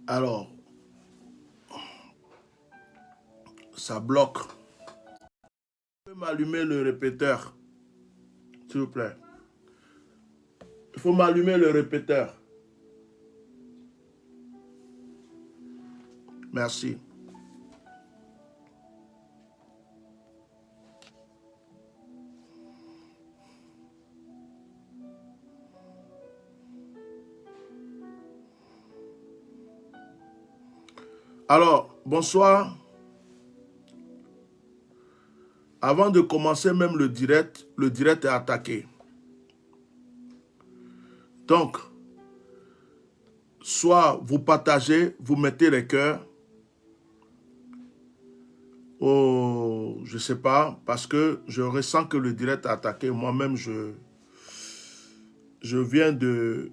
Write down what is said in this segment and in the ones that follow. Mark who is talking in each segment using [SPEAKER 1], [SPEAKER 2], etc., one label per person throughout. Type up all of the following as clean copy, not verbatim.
[SPEAKER 1] Alors, ça bloque. Vous pouvez m'allumer le répéteur, s'il vous plaît. Il faut m'allumer le répéteur. Merci. Alors, bonsoir. Avant de commencer même le direct est attaqué. Donc, soit vous partagez, vous mettez les cœurs, ou je ne sais pas, parce que je ressens que le direct est attaqué. Moi-même, je viens de...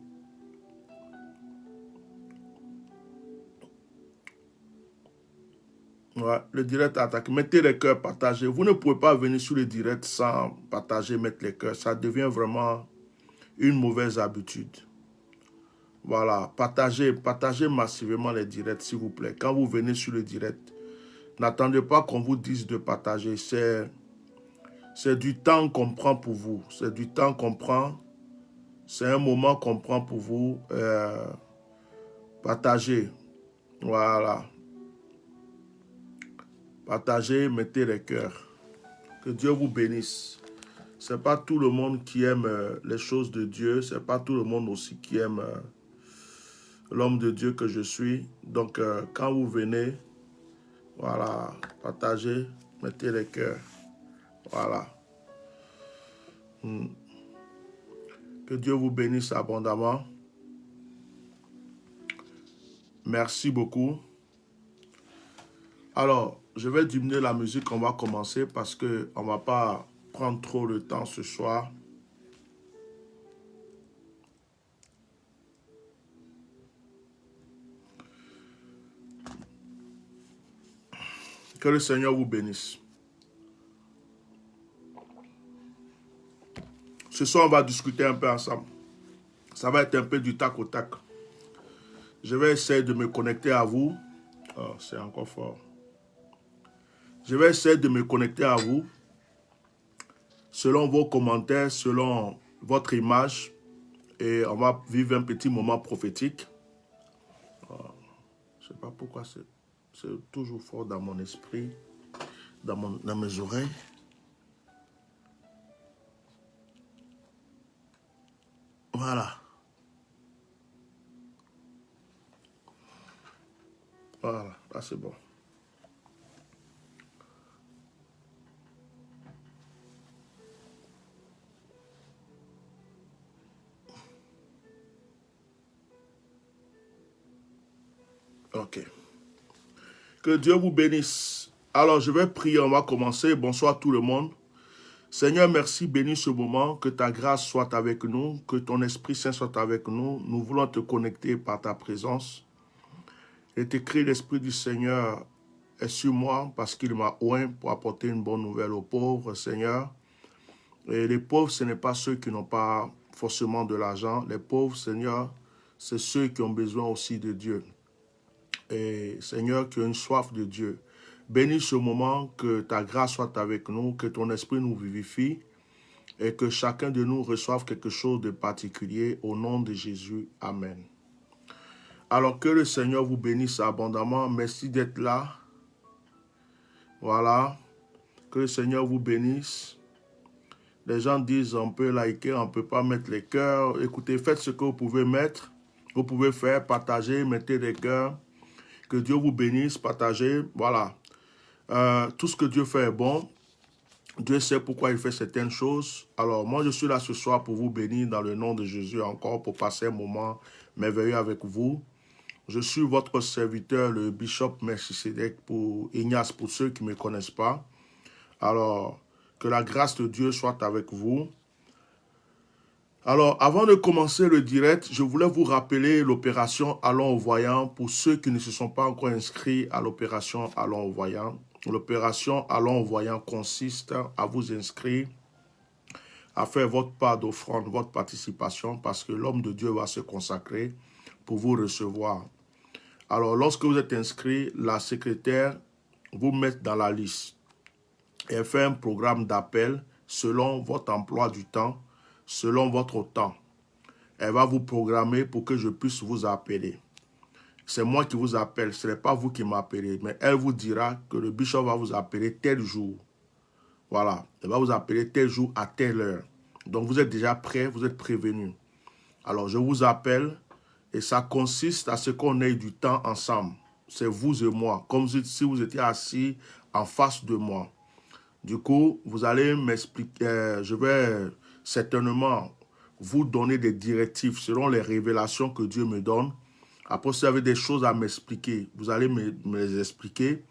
[SPEAKER 1] Ouais, le direct est attaqué. Mettez les cœurs, partagez. Vous ne pouvez pas venir sur le direct sans partager, mettre les cœurs. Ça devient vraiment une mauvaise habitude. Voilà, partagez massivement les directs, s'il vous plaît. Quand vous venez sur le direct, n'attendez pas qu'on vous dise de partager. C'est du temps qu'on prend pour vous. C'est du temps qu'on prend. C'est un moment qu'on prend pour vous. Partagez. Voilà. Partagez, mettez les cœurs. Que Dieu vous bénisse. Ce n'est pas tout le monde qui aime les choses de Dieu. Ce n'est pas tout le monde aussi qui aime l'homme de Dieu que je suis. Donc, quand vous venez, voilà, partagez, mettez les cœurs. Voilà. Que Dieu vous bénisse abondamment. Merci beaucoup. Alors, je vais diminuer la musique, on va commencer parce qu'on ne va pas prendre trop de temps ce soir. Que le Seigneur vous bénisse. Ce soir, on va discuter un peu ensemble. Ça va être un peu du tac au tac. Je vais essayer de me connecter à vous. Oh, c'est encore fort. Je vais essayer de me connecter à vous selon vos commentaires, selon votre image. Et on va vivre un petit moment prophétique. Oh, je ne sais pas pourquoi c'est toujours fort dans mon esprit, dans mes oreilles. Voilà. Voilà, là c'est bon. Ok. Que Dieu vous bénisse. Alors, je vais prier, on va commencer. Bonsoir tout le monde. Seigneur, merci, bénis ce moment. Que ta grâce soit avec nous, que ton Esprit Saint soit avec nous. Nous voulons te connecter par ta présence. Il est écrit, l'Esprit du Seigneur est sur moi parce qu'il m'a oint pour apporter une bonne nouvelle aux pauvres, Seigneur. Et les pauvres, ce n'est pas ceux qui n'ont pas forcément de l'argent. Les pauvres, Seigneur, c'est ceux qui ont besoin aussi de Dieu. Et Seigneur, qui ont une soif de Dieu. Bénis ce moment, que ta grâce soit avec nous, que ton esprit nous vivifie et que chacun de nous reçoive quelque chose de particulier au nom de Jésus. Amen. Alors que le Seigneur vous bénisse abondamment. Merci d'être là. Voilà. Que le Seigneur vous bénisse. Les gens disent on peut liker, on ne peut pas mettre les cœurs. Écoutez, faites ce que vous pouvez mettre. Vous pouvez faire, partager, mettez des cœurs. Que Dieu vous bénisse, partagez. Voilà. Tout ce que Dieu fait est bon. Dieu sait pourquoi il fait certaines choses. Alors, moi, je suis là ce soir pour vous bénir dans le nom de Jésus encore, pour passer un moment merveilleux avec vous. Je suis votre serviteur, le Bishop Melchisedec, pour Ignace, pour ceux qui ne me connaissent pas. Alors, que la grâce de Dieu soit avec vous. Alors, avant de commencer le direct, je voulais vous rappeler l'opération Allons au Voyant pour ceux qui ne se sont pas encore inscrits à l'opération Allons au Voyant. L'opération Allons au Voyant consiste à vous inscrire, à faire votre part d'offrande, votre participation, parce que l'homme de Dieu va se consacrer pour vous recevoir. Alors, lorsque vous êtes inscrit, la secrétaire vous met dans la liste. Elle fait un programme d'appel selon votre emploi du temps, selon votre temps. Elle va vous programmer pour que je puisse vous appeler. C'est moi qui vous appelle, ce n'est pas vous qui m'appelez, mais elle vous dira que le bishop va vous appeler tel jour. Voilà, elle va vous appeler tel jour à telle heure. Donc vous êtes déjà prêts, vous êtes prévenus. Alors je vous appelle et ça consiste à ce qu'on ait du temps ensemble. C'est vous et moi, comme si vous étiez assis en face de moi. Du coup, vous allez m'expliquer, je vais certainement vous donner des directives selon les révélations que Dieu me donne. Après, si vous avez des choses à m'expliquer, vous allez me les expliquer.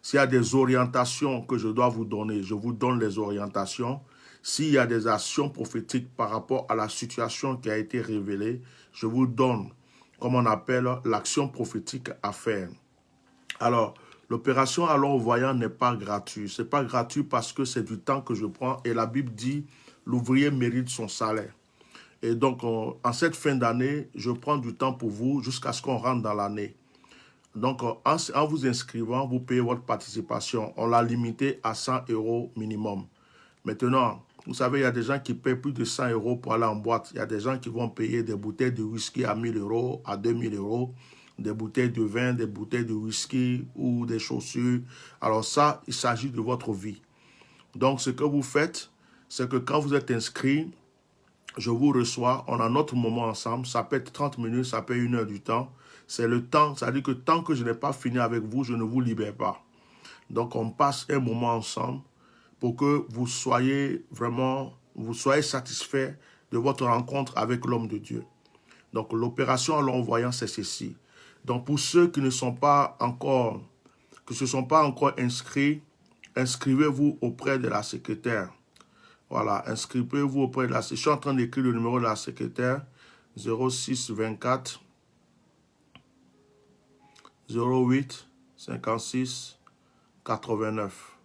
[SPEAKER 1] S'il y a des orientations que je dois vous donner, je vous donne les orientations. S'il y a des actions prophétiques par rapport à la situation qui a été révélée, je vous donne, comme on appelle, l'action prophétique à faire. Alors, l'opération Allons au Voyant n'est pas gratuite. Ce n'est pas gratuit parce que c'est du temps que je prends et la Bible dit l'ouvrier mérite son salaire. Et donc, en cette fin d'année, je prends du temps pour vous jusqu'à ce qu'on rentre dans l'année. Donc, en vous inscrivant, vous payez votre participation. On l'a limité à 100 € minimum. Maintenant, vous savez, il y a des gens qui paient plus de 100 € pour aller en boîte. Il y a des gens qui vont payer des bouteilles de whisky à 1000 €, à 2000 €, des bouteilles de vin, des bouteilles de whisky ou des chaussures. Alors ça, il s'agit de votre vie. Donc, ce que vous faites, c'est que quand vous êtes inscrit, je vous reçois, on a notre moment ensemble, ça peut être 30 minutes, ça peut être 1 heure du temps. C'est le temps, ça veut dire que tant que je n'ai pas fini avec vous, je ne vous libère pas. Donc, on passe un moment ensemble pour que vous soyez vraiment, vous soyez satisfait de votre rencontre avec l'homme de Dieu. Donc, l'opération à l'envoyant, c'est ceci. Donc, pour ceux qui ne sont pas encore, qui se sont pas encore inscrits, inscrivez-vous auprès de la secrétaire. Voilà, inscrivez-vous auprès de la secrétaire. Je suis en train d'écrire le numéro de la secrétaire, 06 24 08 56 89.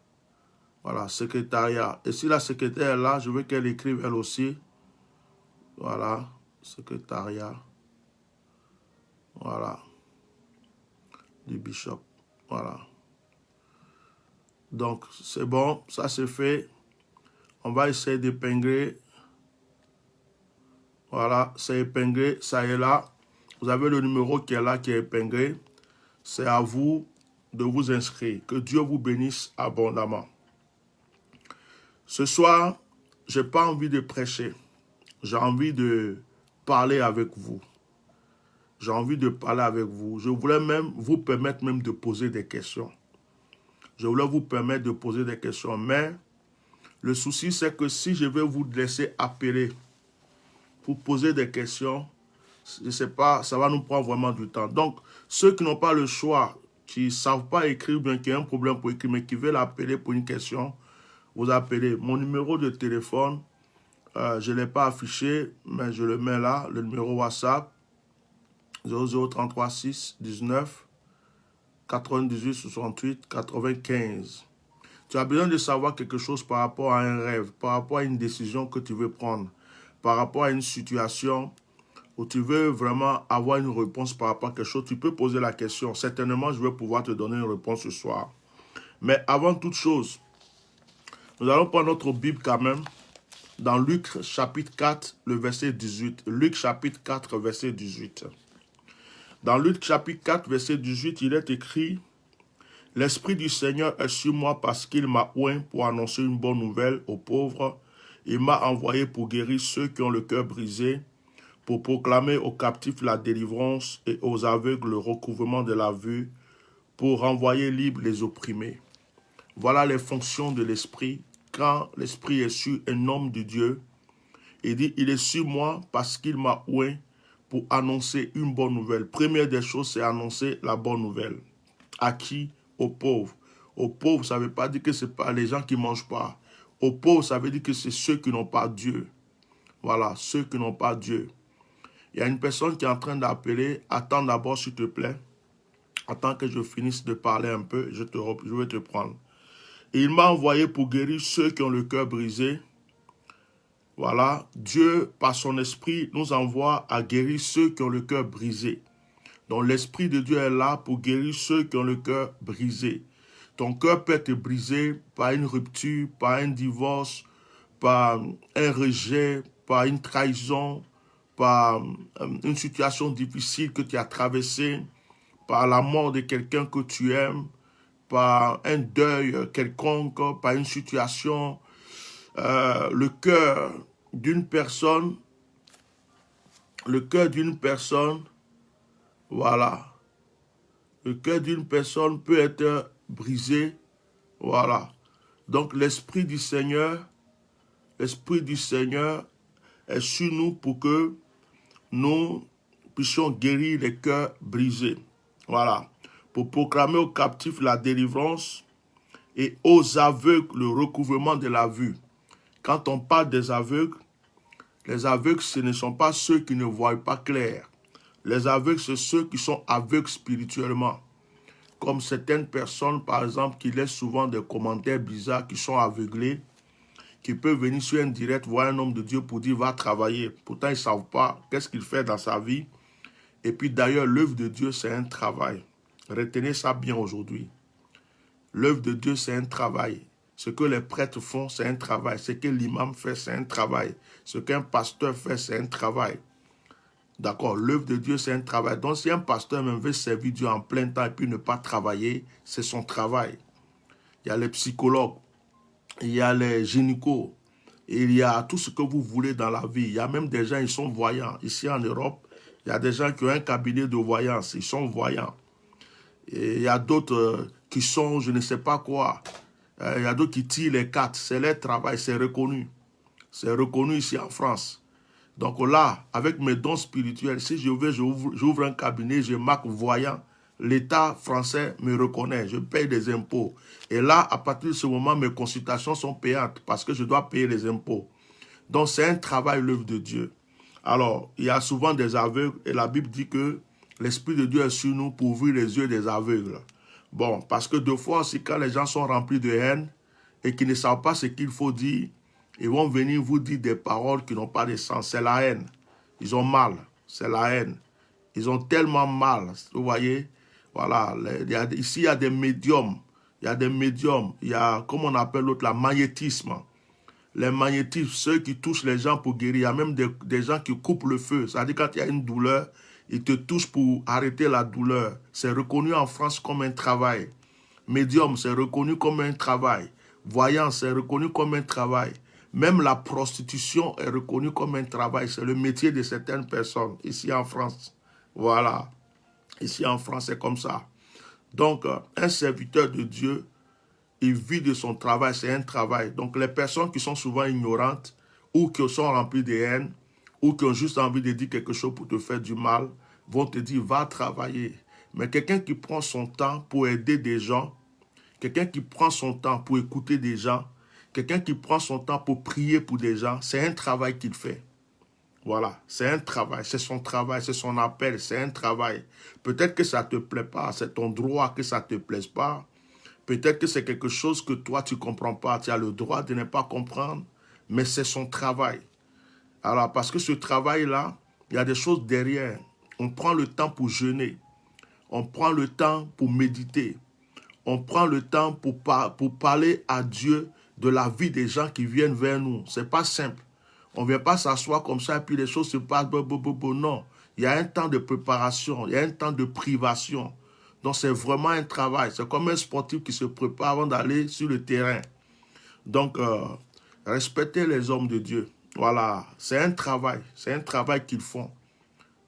[SPEAKER 1] Voilà, secrétariat. Et si la secrétaire est là, je veux qu'elle écrive elle aussi. Voilà, secrétariat. Voilà, du bishop. Voilà. Donc, c'est bon, ça c'est fait. On va essayer d'épingler. Voilà, c'est épinglé, ça est là. Vous avez le numéro qui est là, qui est épinglé. C'est à vous de vous inscrire. Que Dieu vous bénisse abondamment. Ce soir, je n'ai pas envie de prêcher. J'ai envie de parler avec vous. J'ai envie de parler avec vous. Je voulais même vous permettre même de poser des questions. Je voulais vous permettre de poser des questions. Mais le souci, c'est que si je vais vous laisser appeler pour poser des questions, je ne sais pas, ça va nous prendre vraiment du temps. Donc, ceux qui n'ont pas le choix, qui ne savent pas écrire, bien qu'il y ait un problème pour écrire, mais qui veulent appeler pour une question, vous appelez. Mon numéro de téléphone, je ne l'ai pas affiché, mais je le mets là, le numéro WhatsApp, 0033 6 19 98 68 95. Tu as besoin de savoir quelque chose par rapport à un rêve, par rapport à une décision que tu veux prendre, par rapport à une situation où tu veux vraiment avoir une réponse par rapport à quelque chose, tu peux poser la question. Certainement, je vais pouvoir te donner une réponse ce soir. Mais avant toute chose, nous allons prendre notre Bible quand même dans Luc chapitre 4, le verset 18. Luc chapitre 4, verset 18. Dans Luc chapitre 4, verset 18, il est écrit « L'Esprit du Seigneur est sur moi parce qu'il m'a oint pour annoncer une bonne nouvelle aux pauvres. Il m'a envoyé pour guérir ceux qui ont le cœur brisé, pour proclamer aux captifs la délivrance et aux aveugles le recouvrement de la vue, pour renvoyer libres les opprimés. » Voilà les fonctions de l'Esprit. Quand l'Esprit est sur un homme de Dieu, il dit « Il est sur moi parce qu'il m'a oint pour annoncer une bonne nouvelle. » Première des choses, c'est annoncer la bonne nouvelle. À qui? Aux pauvres. Aux pauvres, ça ne veut pas dire que ce n'est pas les gens qui ne mangent pas. Aux pauvres, ça veut dire que c'est ceux qui n'ont pas Dieu. Voilà, ceux qui n'ont pas Dieu. Il y a une personne qui est en train d'appeler. Attends d'abord, s'il te plaît. Attends que je finisse de parler un peu. Je vais te prendre. Et il m'a envoyé pour guérir ceux qui ont le cœur brisé. Voilà, Dieu, par son esprit, nous envoie à guérir ceux qui ont le cœur brisé. Donc l'Esprit de Dieu est là pour guérir ceux qui ont le cœur brisé. Ton cœur peut être brisé par une rupture, par un divorce, par un rejet, par une trahison, par une situation difficile que tu as traversée, par la mort de quelqu'un que tu aimes, par un deuil quelconque, par une situation. Le cœur d'une personne, voilà, le cœur d'une personne peut être brisé, voilà. Donc l'Esprit du Seigneur est sur nous pour que nous puissions guérir les cœurs brisés, voilà, pour proclamer aux captifs la délivrance et aux aveugles le recouvrement de la vue. Quand on parle des aveugles, les aveugles, ce ne sont pas ceux qui ne voient pas clair. Les aveugles, c'est ceux qui sont aveugles spirituellement. Comme certaines personnes, par exemple, qui laissent souvent des commentaires bizarres, qui sont aveuglés, qui peuvent venir sur un direct, voir un homme de Dieu pour dire « va travailler ». Pourtant, ils ne savent pas qu'est-ce qu'il fait dans sa vie. Et puis d'ailleurs, l'œuvre de Dieu, c'est un travail. Retenez ça bien aujourd'hui. L'œuvre de Dieu, c'est un travail. Ce que les prêtres font, c'est un travail. Ce que l'imam fait, c'est un travail. Ce qu'un pasteur fait, c'est un travail. D'accord, l'œuvre de Dieu, c'est un travail. Donc, si un pasteur même veut servir Dieu en plein temps et puis ne pas travailler, c'est son travail. Il y a les psychologues, il y a les gynécos, il y a tout ce que vous voulez dans la vie. Il y a même des gens, ils sont voyants. Ici en Europe, il y a des gens qui ont un cabinet de voyance, ils sont voyants. Et il y a d'autres qui sont, je ne sais pas quoi. Il y a d'autres qui tirent les cartes. C'est leur travail, c'est reconnu. C'est reconnu ici en France. Donc là, avec mes dons spirituels, si j'ouvre un cabinet, je marque voyant, l'État français me reconnaît, je paye des impôts. Et là, à partir de ce moment, mes consultations sont payantes parce que je dois payer les impôts. Donc c'est un travail, l'œuvre de Dieu. Alors, il y a souvent des aveugles et la Bible dit que l'Esprit de Dieu est sur nous pour ouvrir les yeux des aveugles. Bon, parce que deux fois aussi, quand les gens sont remplis de haine et qui ne savent pas ce qu'il faut dire, ils vont venir vous dire des paroles qui n'ont pas de sens. C'est la haine. Ils ont mal. C'est la haine. Ils ont tellement mal. Vous voyez? Voilà. Ici, il y a des médiums. Il y a des médiums. Il y a, comme on appelle l'autre, la magnétisme. Les magnétismes, ceux qui touchent les gens pour guérir. Il y a même des gens qui coupent le feu. C'est-à-dire quand il y a une douleur, ils te touchent pour arrêter la douleur. C'est reconnu en France comme un travail. Médium, c'est reconnu comme un travail. Voyant, c'est reconnu comme un travail. Même la prostitution est reconnue comme un travail. C'est le métier de certaines personnes ici en France. Voilà. Ici en France, c'est comme ça. Donc, un serviteur de Dieu, il vit de son travail. C'est un travail. Donc, les personnes qui sont souvent ignorantes ou qui sont remplies de haine ou qui ont juste envie de dire quelque chose pour te faire du mal, vont te dire, va travailler. Mais quelqu'un qui prend son temps pour aider des gens, quelqu'un qui prend son temps pour écouter des gens, quelqu'un qui prend son temps pour prier pour des gens, c'est un travail qu'il fait. Voilà, c'est un travail, c'est son travail, c'est son appel, c'est un travail. Peut-être que ça ne te plaît pas, c'est ton droit que ça ne te plaise pas. Peut-être que c'est quelque chose que toi, tu ne comprends pas. Tu as le droit de ne pas comprendre, mais c'est son travail. Alors, parce que ce travail-là, il y a des choses derrière. On prend le temps pour jeûner. On prend le temps pour méditer. On prend le temps pour parler à Dieu de la vie des gens qui viennent vers nous. Ce n'est pas simple. On ne vient pas s'asseoir comme ça et puis les choses se passent. Non, il y a un temps de préparation, il y a un temps de privation. Donc c'est vraiment un travail. C'est comme un sportif qui se prépare avant d'aller sur le terrain. Donc, respectez les hommes de Dieu. Voilà, c'est un travail qu'ils font.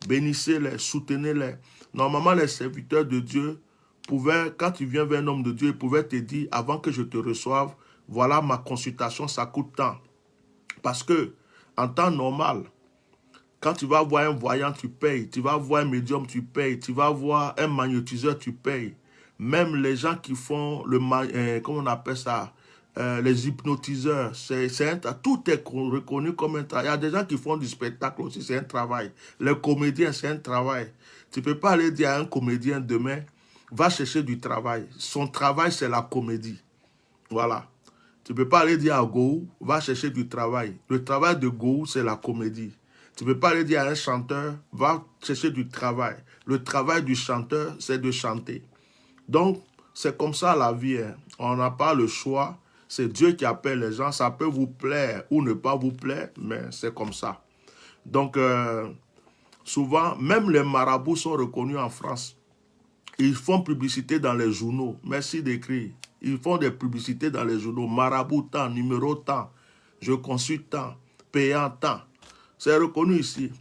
[SPEAKER 1] Bénissez-les, soutenez-les. Normalement, les serviteurs de Dieu pouvaient, quand tu viens vers un homme de Dieu, ils pouvaient te dire, avant que je te reçoive, voilà ma consultation, ça coûte tant. Parce que, en temps normal, quand tu vas voir un voyant, tu payes. Tu vas voir un médium, tu payes. Tu vas voir un magnétiseur, tu payes. Même les gens qui font comment on appelle ça, les hypnotiseurs, tout est reconnu comme un travail. Il y a des gens qui font du spectacle aussi, c'est un travail. Les comédiens, c'est un travail. Tu ne peux pas aller dire à un comédien demain, va chercher du travail. Son travail, c'est la comédie. Voilà. Tu ne peux pas aller dire à Gou, va chercher du travail. Le travail de Gou, c'est la comédie. Tu ne peux pas aller dire à un chanteur, va chercher du travail. Le travail du chanteur, c'est de chanter. Donc, c'est comme ça la vie. Hein. On n'a pas le choix. C'est Dieu qui appelle les gens. Ça peut vous plaire ou ne pas vous plaire, mais c'est comme ça. Donc, souvent, même les marabouts sont reconnus en France. Ils font publicité dans les journaux. Merci d'écrire. Ils font des publicités dans les journaux. Marabout tant, numéro tant, je consulte tant, payant tant. C'est reconnu ici.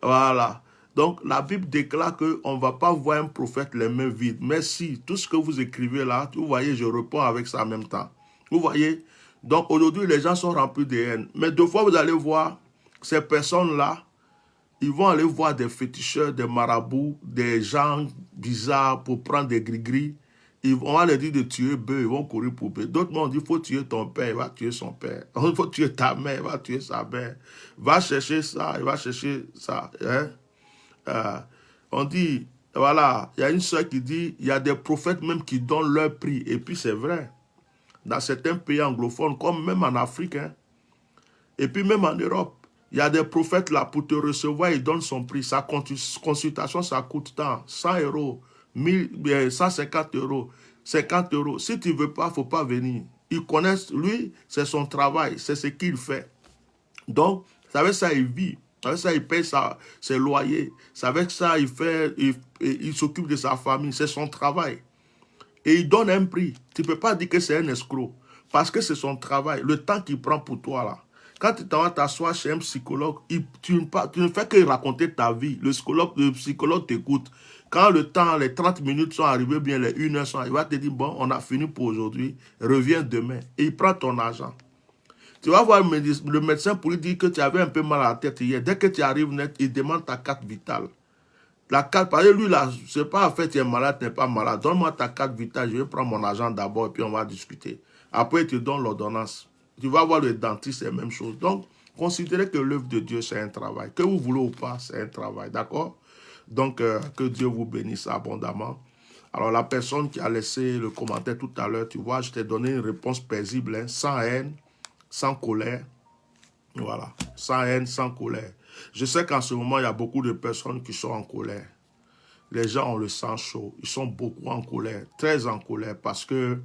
[SPEAKER 1] Voilà. Donc, la Bible déclare qu'on ne va pas voir un prophète les mains vides. Mais si, tout ce que vous écrivez là, vous voyez, je réponds avec ça en même temps. Vous voyez? Donc, aujourd'hui, les gens sont remplis de haine. Mais deux fois, vous allez voir, ces personnes-là, ils vont aller voir des féticheurs, des marabouts, des gens bizarres pour prendre des gris-gris. On va leur dire de tuer bœuf, ils vont courir pour bœuf. D'autres m'ont dit, il faut tuer ton père, il va tuer son père. Il faut tuer ta mère, il va tuer sa mère. Va chercher ça, il va chercher ça. Hein? On dit, voilà, il y a une soeur qui dit, il y a des prophètes même qui donnent leur prix. Et puis c'est vrai. Dans certains pays anglophones, comme même en Afrique, hein. Et puis même en Europe, il y a des prophètes là, pour te recevoir, ils donnent son prix. Sa consultation, ça coûte tant, 100 euros, 150 euros. 50 euros. Si tu ne veux pas, il ne faut pas venir. Ils connaissent, lui, c'est son travail, c'est ce qu'il fait. Donc, c'est avec ça il vit. Avec ça, il paye ses loyers. C'est avec ça, il s'occupe de sa famille. C'est son travail. Et il donne un prix. Tu ne peux pas dire que c'est un escroc. Parce que c'est son travail. Le temps qu'il prend pour toi, là. Quand tu t'en vas t'asseoir chez un psychologue, tu ne fais que raconter ta vie. Le psychologue t'écoute. Quand le temps, les 30 minutes sont arrivées, bien les 1 heure sont arrivées, il va te dire, bon, on a fini pour aujourd'hui. Reviens demain. Et il prend ton argent. Tu vas voir le médecin pour lui dire que tu avais un peu mal à la tête hier. Dès que tu arrives net, il demande ta carte vitale. La carte, parce que lui, là, c'est pas en fait, tu es malade, tu n'es pas malade. Donne-moi ta carte vitale, je vais prendre mon argent d'abord et puis on va discuter. Après, il te donne l'ordonnance. Tu vas voir le dentiste, c'est la même chose. Donc, considérez que l'œuvre de Dieu, c'est un travail. Que vous voulez ou pas, c'est un travail. D'accord? Donc, que Dieu vous bénisse abondamment. Alors, la personne qui a laissé le commentaire tout à l'heure, tu vois, je t'ai donné une réponse paisible, hein, sans haine, sans colère. Voilà, sans haine, sans colère. Je sais qu'en ce moment, il y a beaucoup de personnes qui sont en colère. Les gens ont le sang chaud. Ils sont beaucoup en colère, très en colère, parce que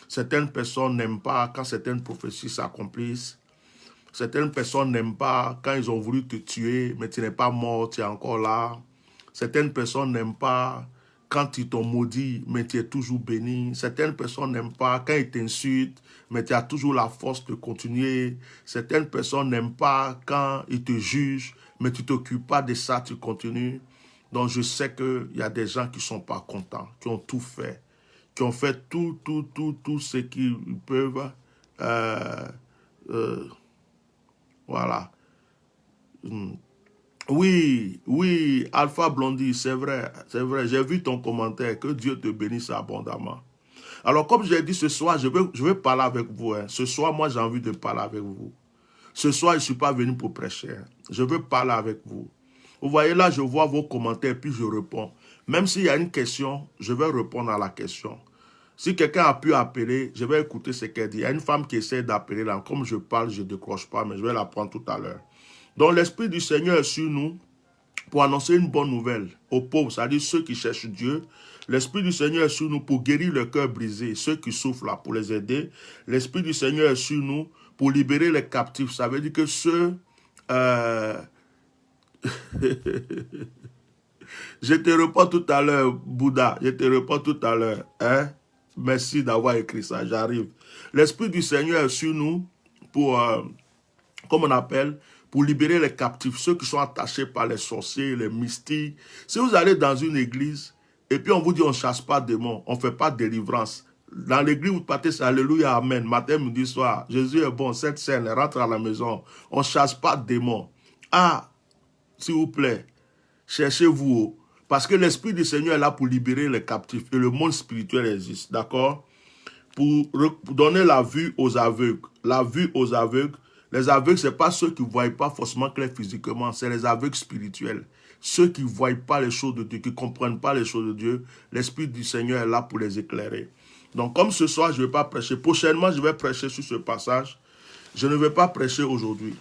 [SPEAKER 1] certaines personnes n'aiment pas quand certaines prophéties s'accomplissent. Certaines personnes n'aiment pas quand ils ont voulu te tuer, mais tu n'es pas mort, tu es encore là. Certaines personnes n'aiment pas quand ils t'ont maudit, mais tu es toujours béni. Certaines personnes n'aiment pas quand ils t'insultent, mais tu as toujours la force de continuer. Certaines personnes n'aiment pas quand ils te jugent, mais tu ne t'occupes pas de ça, tu continues. Donc je sais qu'il y a des gens qui ne sont pas contents, qui ont tout fait, qui ont fait tout ce qu'ils peuvent. Euh, euh, voilà. Oui, Alpha Blondie, c'est vrai, c'est vrai. J'ai vu ton commentaire, que Dieu te bénisse abondamment. Alors, comme j'ai dit ce soir, je vais parler avec vous. Hein. Ce soir, moi, j'ai envie de parler avec vous. Ce soir, je ne suis pas venu pour prêcher. Hein. Je veux parler avec vous. Vous voyez là, je vois vos commentaires, puis je réponds. Même s'il y a une question, je vais répondre à la question. Si quelqu'un a pu appeler, je vais écouter ce qu'elle dit. Il y a une femme qui essaie d'appeler là. Comme je parle, je ne décroche pas, mais je vais la prendre tout à l'heure. Donc, l'Esprit du Seigneur est sur nous pour annoncer une bonne nouvelle aux pauvres, c'est-à-dire ceux qui cherchent Dieu. L'Esprit du Seigneur est sur nous pour guérir le cœur brisé, ceux qui souffrent là, pour les aider. L'Esprit du Seigneur est sur nous pour libérer les captifs. Ça veut dire que ceux... Je te réponds tout à l'heure, Bouddha. Je te réponds tout à l'heure. Hein? Merci d'avoir écrit ça, j'arrive. L'Esprit du Seigneur est sur nous pour... comme on appelle, pour libérer les captifs, ceux qui sont attachés par les sorciers, les mystiques. Si vous allez dans une église, et puis on vous dit on ne chasse pas de démons, on ne fait pas de délivrance. Dans l'église, vous partez, c'est Alléluia, Amen. Matin, midi, soir, Jésus est bon, cette scène, rentre à la maison. On ne chasse pas de démons. Ah, s'il vous plaît, cherchez-vous. Parce que l'Esprit du Seigneur est là pour libérer les captifs. Et le monde spirituel existe, d'accord? Pour donner la vue aux aveugles. La vue aux aveugles. Les aveugles, ce n'est pas ceux qui ne voient pas forcément clair physiquement, c'est les aveugles spirituels. Ceux qui ne voient pas les choses de Dieu, qui ne comprennent pas les choses de Dieu, l'Esprit du Seigneur est là pour les éclairer. Donc, comme ce soir, je ne vais pas prêcher. Prochainement, je vais prêcher sur ce passage. Je ne vais pas prêcher aujourd'hui.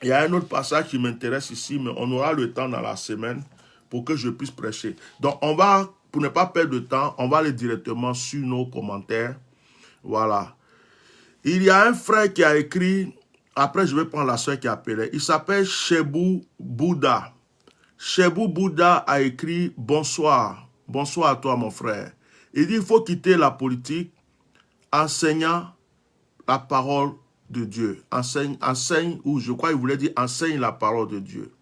[SPEAKER 1] Il y a un autre passage qui m'intéresse ici, mais on aura le temps dans la semaine pour que je puisse prêcher. Donc, on va, pour ne pas perdre de temps, on va aller directement sur nos commentaires. Voilà. Il y a un frère qui a écrit, après je vais prendre la soeur qui a appelé, il s'appelle Shebou Bouddha. Shebou Bouddha a écrit « Bonsoir, bonsoir à toi mon frère ». Il dit « Il faut quitter la politique enseignant la parole de Dieu. Enseigne, ou je crois qu'il voulait dire enseigne la parole de Dieu. »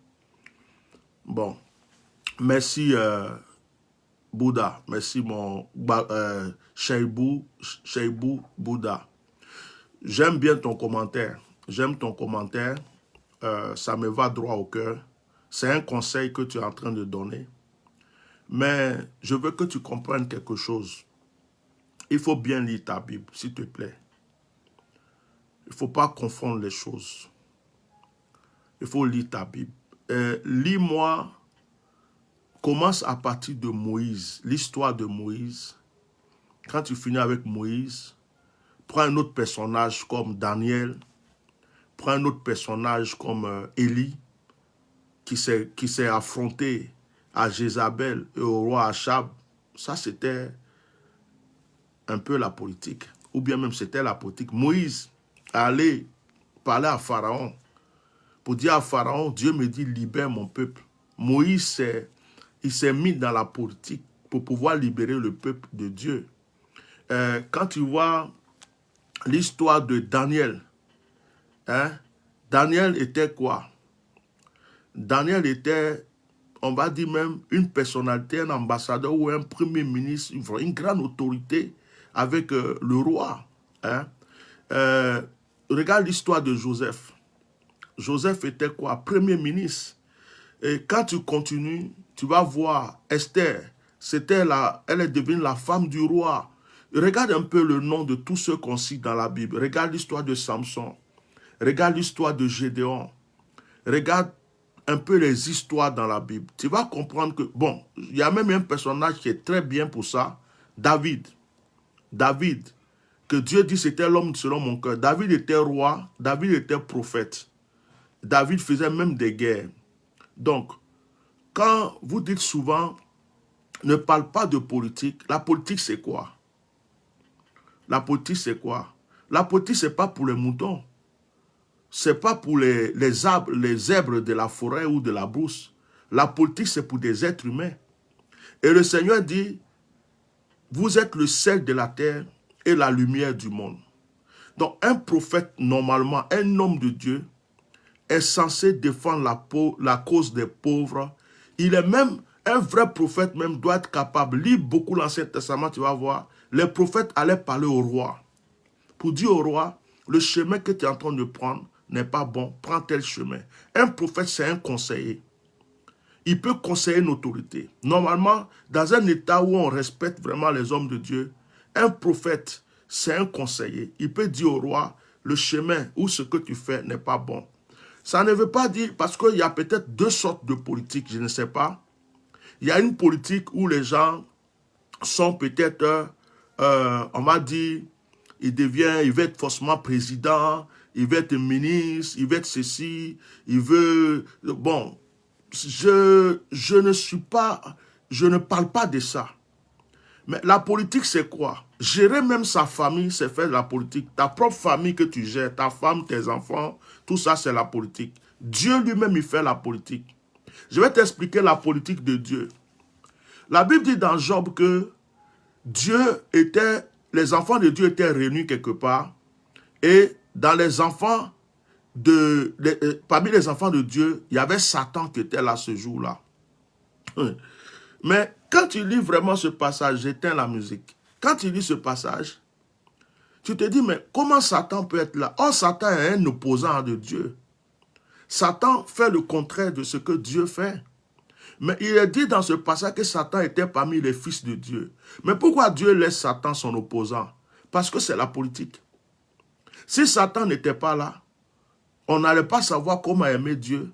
[SPEAKER 1] Bon, merci Bouddha, merci mon Shebou Bouddha. J'aime bien ton commentaire. J'aime ton commentaire. Ça me va droit au cœur. C'est un conseil que tu es en train de donner. Mais je veux que tu comprennes quelque chose. Il faut bien lire ta Bible, s'il te plaît. Il ne faut pas confondre les choses. Il faut lire ta Bible. Lis-moi, commence à partir de Moïse, l'histoire de Moïse. Quand tu finis avec Moïse, prends un autre personnage comme Daniel, prends un autre personnage comme Élie, qui s'est affronté à Jézabel et au roi Achab. Ça, c'était un peu la politique, ou bien même c'était la politique. Moïse allait parler à Pharaon pour dire à Pharaon, Dieu me dit, libère mon peuple. Moïse, il s'est mis dans la politique pour pouvoir libérer le peuple de Dieu. Quand tu vois l'histoire de Daniel, hein, Daniel était quoi? Daniel était, on va dire même, une personnalité, un ambassadeur ou un premier ministre, une grande autorité avec le roi. Hein. Regarde l'histoire de Joseph. Joseph était quoi? Premier ministre. Et quand tu continues, tu vas voir Esther. Elle est devenue la femme du roi. Regarde un peu le nom de tous ceux qu'on cite dans la Bible. Regarde l'histoire de Samson. Regarde l'histoire de Gédéon. Regarde un peu les histoires dans la Bible. Tu vas comprendre que, bon, il y a même un personnage qui est très bien pour ça. David. David, que Dieu dit c'était l'homme selon mon cœur. David était roi, David était prophète. David faisait même des guerres. Donc, quand vous dites souvent, ne parle pas de politique, la politique c'est quoi? La politique c'est quoi? La politique c'est pas pour les moutons. C'est pas pour les zèbres de la forêt ou de la brousse. La politique c'est pour des êtres humains. Et le Seigneur dit, vous êtes le sel de la terre et la lumière du monde. Donc un prophète, normalement, un homme de Dieu, est censé défendre la cause des pauvres. Il est même, un vrai prophète même doit être capable. Lis beaucoup l'Ancien Testament, tu vas voir. Les prophètes allaient parler au roi. Pour dire au roi, le chemin que tu es en train de prendre n'est pas bon, prends tel chemin. Un prophète, c'est un conseiller. Il peut conseiller une autorité. Normalement, dans un état où on respecte vraiment les hommes de Dieu, un prophète, c'est un conseiller. Il peut dire au roi, le chemin ou ce que tu fais n'est pas bon. Ça ne veut pas dire, parce qu'il y a peut-être deux sortes de politique, je ne sais pas. Il y a une politique où les gens sont peut-être, on va dire, il veut être forcément président, il veut être ministre, il veut être ceci, il veut... Bon, je ne parle pas de ça. Mais la politique, c'est quoi? Gérer même sa famille, c'est faire de la politique. Ta propre famille que tu gères, ta femme, tes enfants, tout ça, c'est la politique. Dieu lui-même, il fait la politique. Je vais t'expliquer la politique de Dieu. La Bible dit dans Job que les enfants de Dieu étaient réunis quelque part, et dans les enfants parmi les enfants de Dieu, il y avait Satan qui était là ce jour-là. Mais quand tu lis vraiment ce passage, j'éteins la musique. Quand tu lis ce passage, tu te dis, mais comment Satan peut être là? Oh, Satan est un opposant de Dieu. Satan fait le contraire de ce que Dieu fait. Mais il est dit dans ce passage que Satan était parmi les fils de Dieu. Mais pourquoi Dieu laisse Satan son opposant? Parce que c'est la politique. Si Satan n'était pas là, on n'allait pas savoir comment aimer Dieu.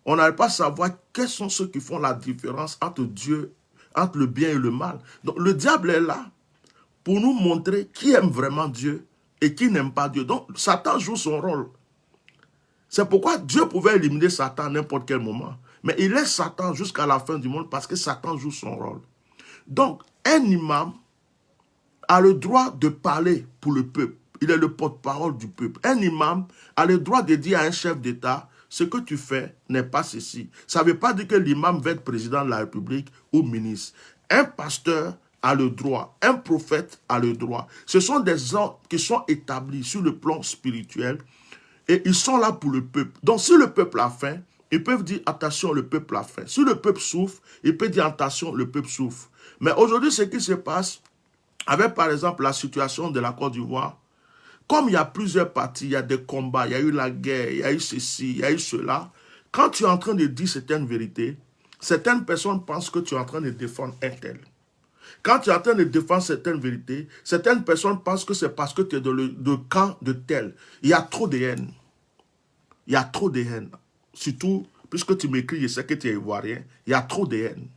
[SPEAKER 1] On n'allait pas savoir quels sont ceux qui font la différence entre Dieu, entre le bien et le mal. Donc le diable est là pour nous montrer qui aime vraiment Dieu et qui n'aime pas Dieu. Donc Satan joue son rôle. C'est pourquoi Dieu pouvait éliminer Satan à n'importe quel moment. Mais il laisse Satan jusqu'à la fin du monde parce que Satan joue son rôle. Donc un imam a le droit de parler pour le peuple. Il est le porte-parole du peuple. Un imam a le droit de dire à un chef d'État, ce que tu fais n'est pas ceci. Ça ne veut pas dire que l'imam va être président de la République ou ministre. Un pasteur a le droit, un prophète a le droit. Ce sont des gens qui sont établis sur le plan spirituel et ils sont là pour le peuple. Donc si le peuple a faim, ils peuvent dire attention, le peuple a faim. Si le peuple souffre, ils peuvent dire attention, le peuple souffre. Mais aujourd'hui, ce qui se passe, avec par exemple la situation de la Côte d'Ivoire, comme il y a plusieurs partis, il y a des combats, il y a eu la guerre, il y a eu ceci, il y a eu cela, quand tu es en train de dire certaines vérités, certaines personnes pensent que tu es en train de défendre un tel. Quand tu es en train de défendre certaines vérités, certaines personnes pensent que c'est parce que tu es dans le camp de tel. Il y a trop de haine. Il y a trop de haine. Surtout, puisque tu m'écris, je sais que tu es ivoirien, il y a trop de haine.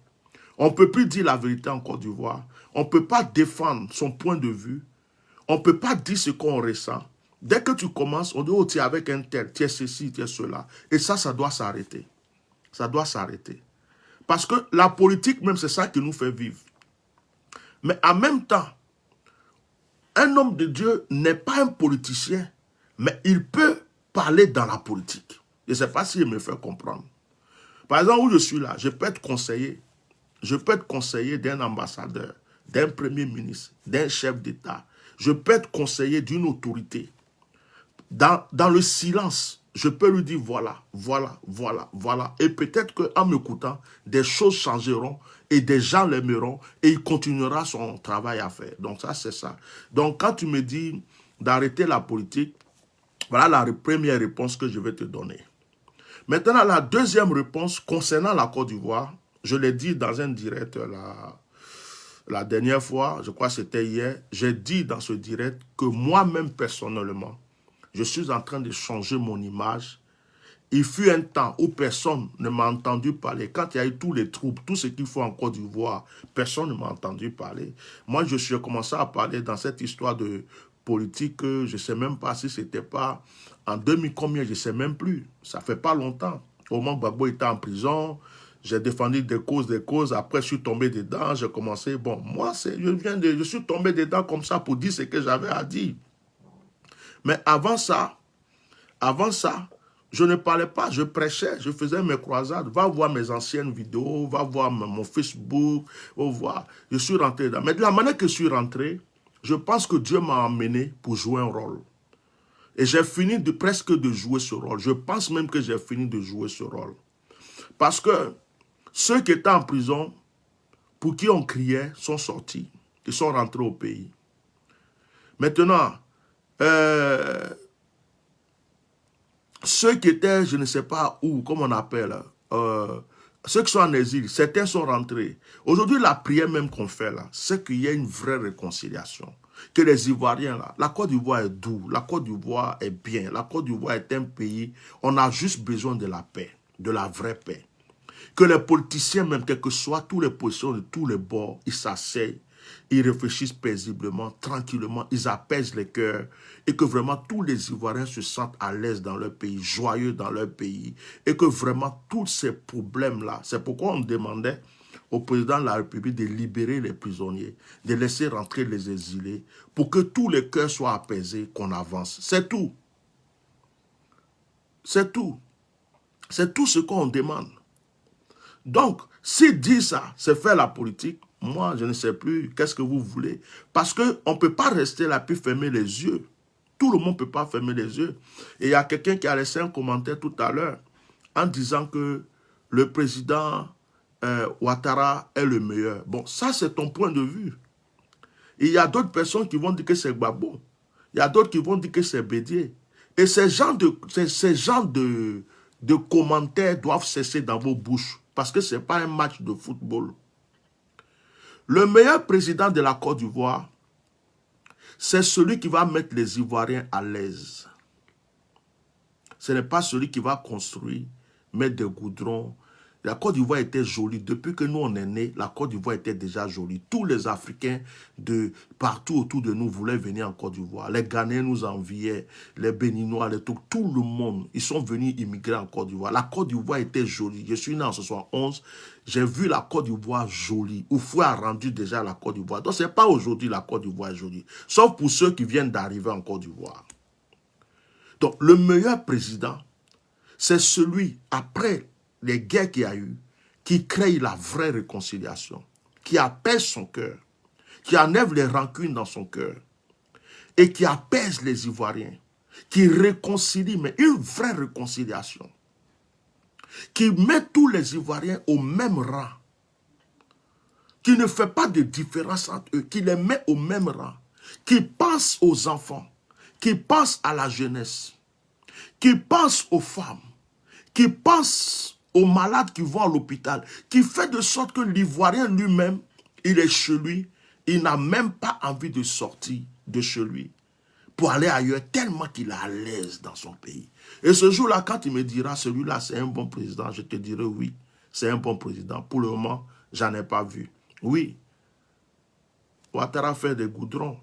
[SPEAKER 1] On ne peut plus dire la vérité en Côte d'Ivoire. On ne peut pas défendre son point de vue. On ne peut pas dire ce qu'on ressent. Dès que tu commences, on dit, oh, tu es avec un tel, tu es ceci, tu es cela. Et ça doit s'arrêter. Ça doit s'arrêter. Parce que la politique, même, c'est ça qui nous fait vivre. Mais en même temps, un homme de Dieu n'est pas un politicien, mais il peut parler dans la politique. Je ne sais pas s'il me fait comprendre. Par exemple, où je suis là, je peux être conseiller. Je peux être conseiller d'un ambassadeur, d'un premier ministre, d'un chef d'État. Je peux être conseiller d'une autorité. Dans le silence, je peux lui dire voilà, voilà, voilà, voilà. Et peut-être qu'en m'écoutant, des choses changeront et des gens l'aimeront et il continuera son travail à faire. Donc ça, c'est ça. Donc quand tu me dis d'arrêter la politique, voilà la première réponse que je vais te donner. Maintenant, la deuxième réponse concernant la Côte d'Ivoire, je l'ai dit dans un direct la dernière fois, je crois que c'était hier, j'ai dit dans ce direct que moi-même personnellement, je suis en train de changer mon image. Il fut un temps où personne ne m'a entendu parler. Quand il y a eu tous les troubles, tout ce qu'il faut en Côte d'Ivoire, personne ne m'a entendu parler. Moi, je suis commencé à parler dans cette histoire de politique, je ne sais même pas si c'était pas en 2000 combien, je ne sais même plus. Ça fait pas longtemps. Au moment où Gbagbo était en prison, j'ai défendu des causes. Après, je suis tombé dedans, j'ai commencé. Bon, moi, je suis tombé dedans comme ça pour dire ce que j'avais à dire. Mais avant ça, je ne parlais pas, je prêchais, je faisais mes croisades. Va voir mes anciennes vidéos, va voir mon Facebook, va voir. Je suis rentré dedans. Mais de la manière que je suis rentré, je pense que Dieu m'a emmené pour jouer un rôle. Et j'ai fini presque de jouer ce rôle. Je pense même que j'ai fini de jouer ce rôle. Parce que ceux qui étaient en prison, pour qui on criait, sont sortis. Ils sont rentrés au pays. Maintenant, ceux qui étaient, je ne sais pas où, comme on appelle, ceux qui sont en exil, certains sont rentrés. Aujourd'hui, la prière même qu'on fait là, c'est qu'il y a une vraie réconciliation. Que les Ivoiriens là, la Côte d'Ivoire est doux, la Côte d'Ivoire est bien, la Côte d'Ivoire est un pays, on a juste besoin de la paix, de la vraie paix. Que les politiciens, même quels que soient tous les positions de tous les bords, ils s'asseyent, ils réfléchissent paisiblement, tranquillement, ils apaisent les cœurs et que vraiment tous les Ivoiriens se sentent à l'aise dans leur pays, joyeux dans leur pays et que vraiment tous ces problèmes-là, c'est pourquoi on demandait au président de la République de libérer les prisonniers, de laisser rentrer les exilés pour que tous les cœurs soient apaisés, qu'on avance. C'est tout. C'est tout. C'est tout ce qu'on demande. Donc, s'il dit ça, c'est faire la politique, moi, je ne sais plus qu'est-ce que vous voulez. Parce qu'on ne peut pas rester là puis fermer les yeux. Tout le monde ne peut pas fermer les yeux. Et il y a quelqu'un qui a laissé un commentaire tout à l'heure en disant que le président Ouattara est le meilleur. Bon, ça, c'est ton point de vue. Et il y a d'autres personnes qui vont dire que c'est Gbagbo. Il y a d'autres qui vont dire que c'est Bédié. Et ces genres de commentaires doivent cesser dans vos bouches. Parce que ce n'est pas un match de football. Le meilleur président de la Côte d'Ivoire, c'est celui qui va mettre les Ivoiriens à l'aise. Ce n'est pas celui qui va construire, mettre des goudrons. La Côte d'Ivoire était jolie. Depuis que nous, on est nés, la Côte d'Ivoire était déjà jolie. Tous les Africains de partout autour de nous voulaient venir en Côte d'Ivoire. Les Ghanéens nous enviaient, les Béninois, tout le monde. Ils sont venus immigrer en Côte d'Ivoire. La Côte d'Ivoire était jolie. Je suis né en 71. J'ai vu la Côte d'Ivoire jolie. Oufoué a rendu déjà la Côte d'Ivoire. Donc, ce n'est pas aujourd'hui la Côte d'Ivoire est jolie. Sauf pour ceux qui viennent d'arriver en Côte d'Ivoire. Donc, le meilleur président, c'est celui, après les guerres qu'il y a eu, qui crée la vraie réconciliation, qui apaise son cœur, qui enlève les rancunes dans son cœur, et qui apaise les Ivoiriens, qui réconcilie, mais une vraie réconciliation, qui met tous les Ivoiriens au même rang, qui ne fait pas de différence entre eux, qui les met au même rang, qui pense aux enfants, qui pense à la jeunesse, qui pense aux femmes, qui pense aux malades qui vont à l'hôpital, qui fait de sorte que l'Ivoirien lui-même, il est chez lui, il n'a même pas envie de sortir de chez lui pour aller ailleurs, tellement qu'il est à l'aise dans son pays. Et ce jour-là, quand il me dira, celui-là, c'est un bon président, je te dirai oui, c'est un bon président. Pour le moment, j'en ai pas vu. Oui, Ouattara fait des goudrons.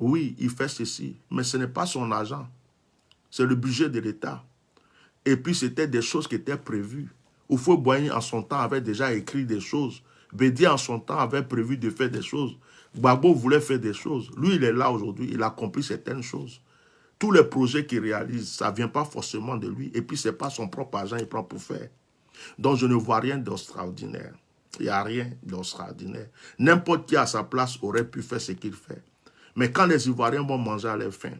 [SPEAKER 1] Oui, il fait ceci, mais ce n'est pas son argent. C'est le budget de l'État. Et puis, c'était des choses qui étaient prévues. Houphouët-Boigny, en son temps, avait déjà écrit des choses. Bédié, en son temps, avait prévu de faire des choses. Gbagbo voulait faire des choses. Lui, il est là aujourd'hui, il a accompli certaines choses. Tous les projets qu'il réalise, ça ne vient pas forcément de lui. Et puis, ce n'est pas son propre argent qu'il prend pour faire. Donc, je ne vois rien d'extraordinaire. Il n'y a rien d'extraordinaire. N'importe qui à sa place aurait pu faire ce qu'il fait. Mais quand les Ivoiriens vont manger à leur faim,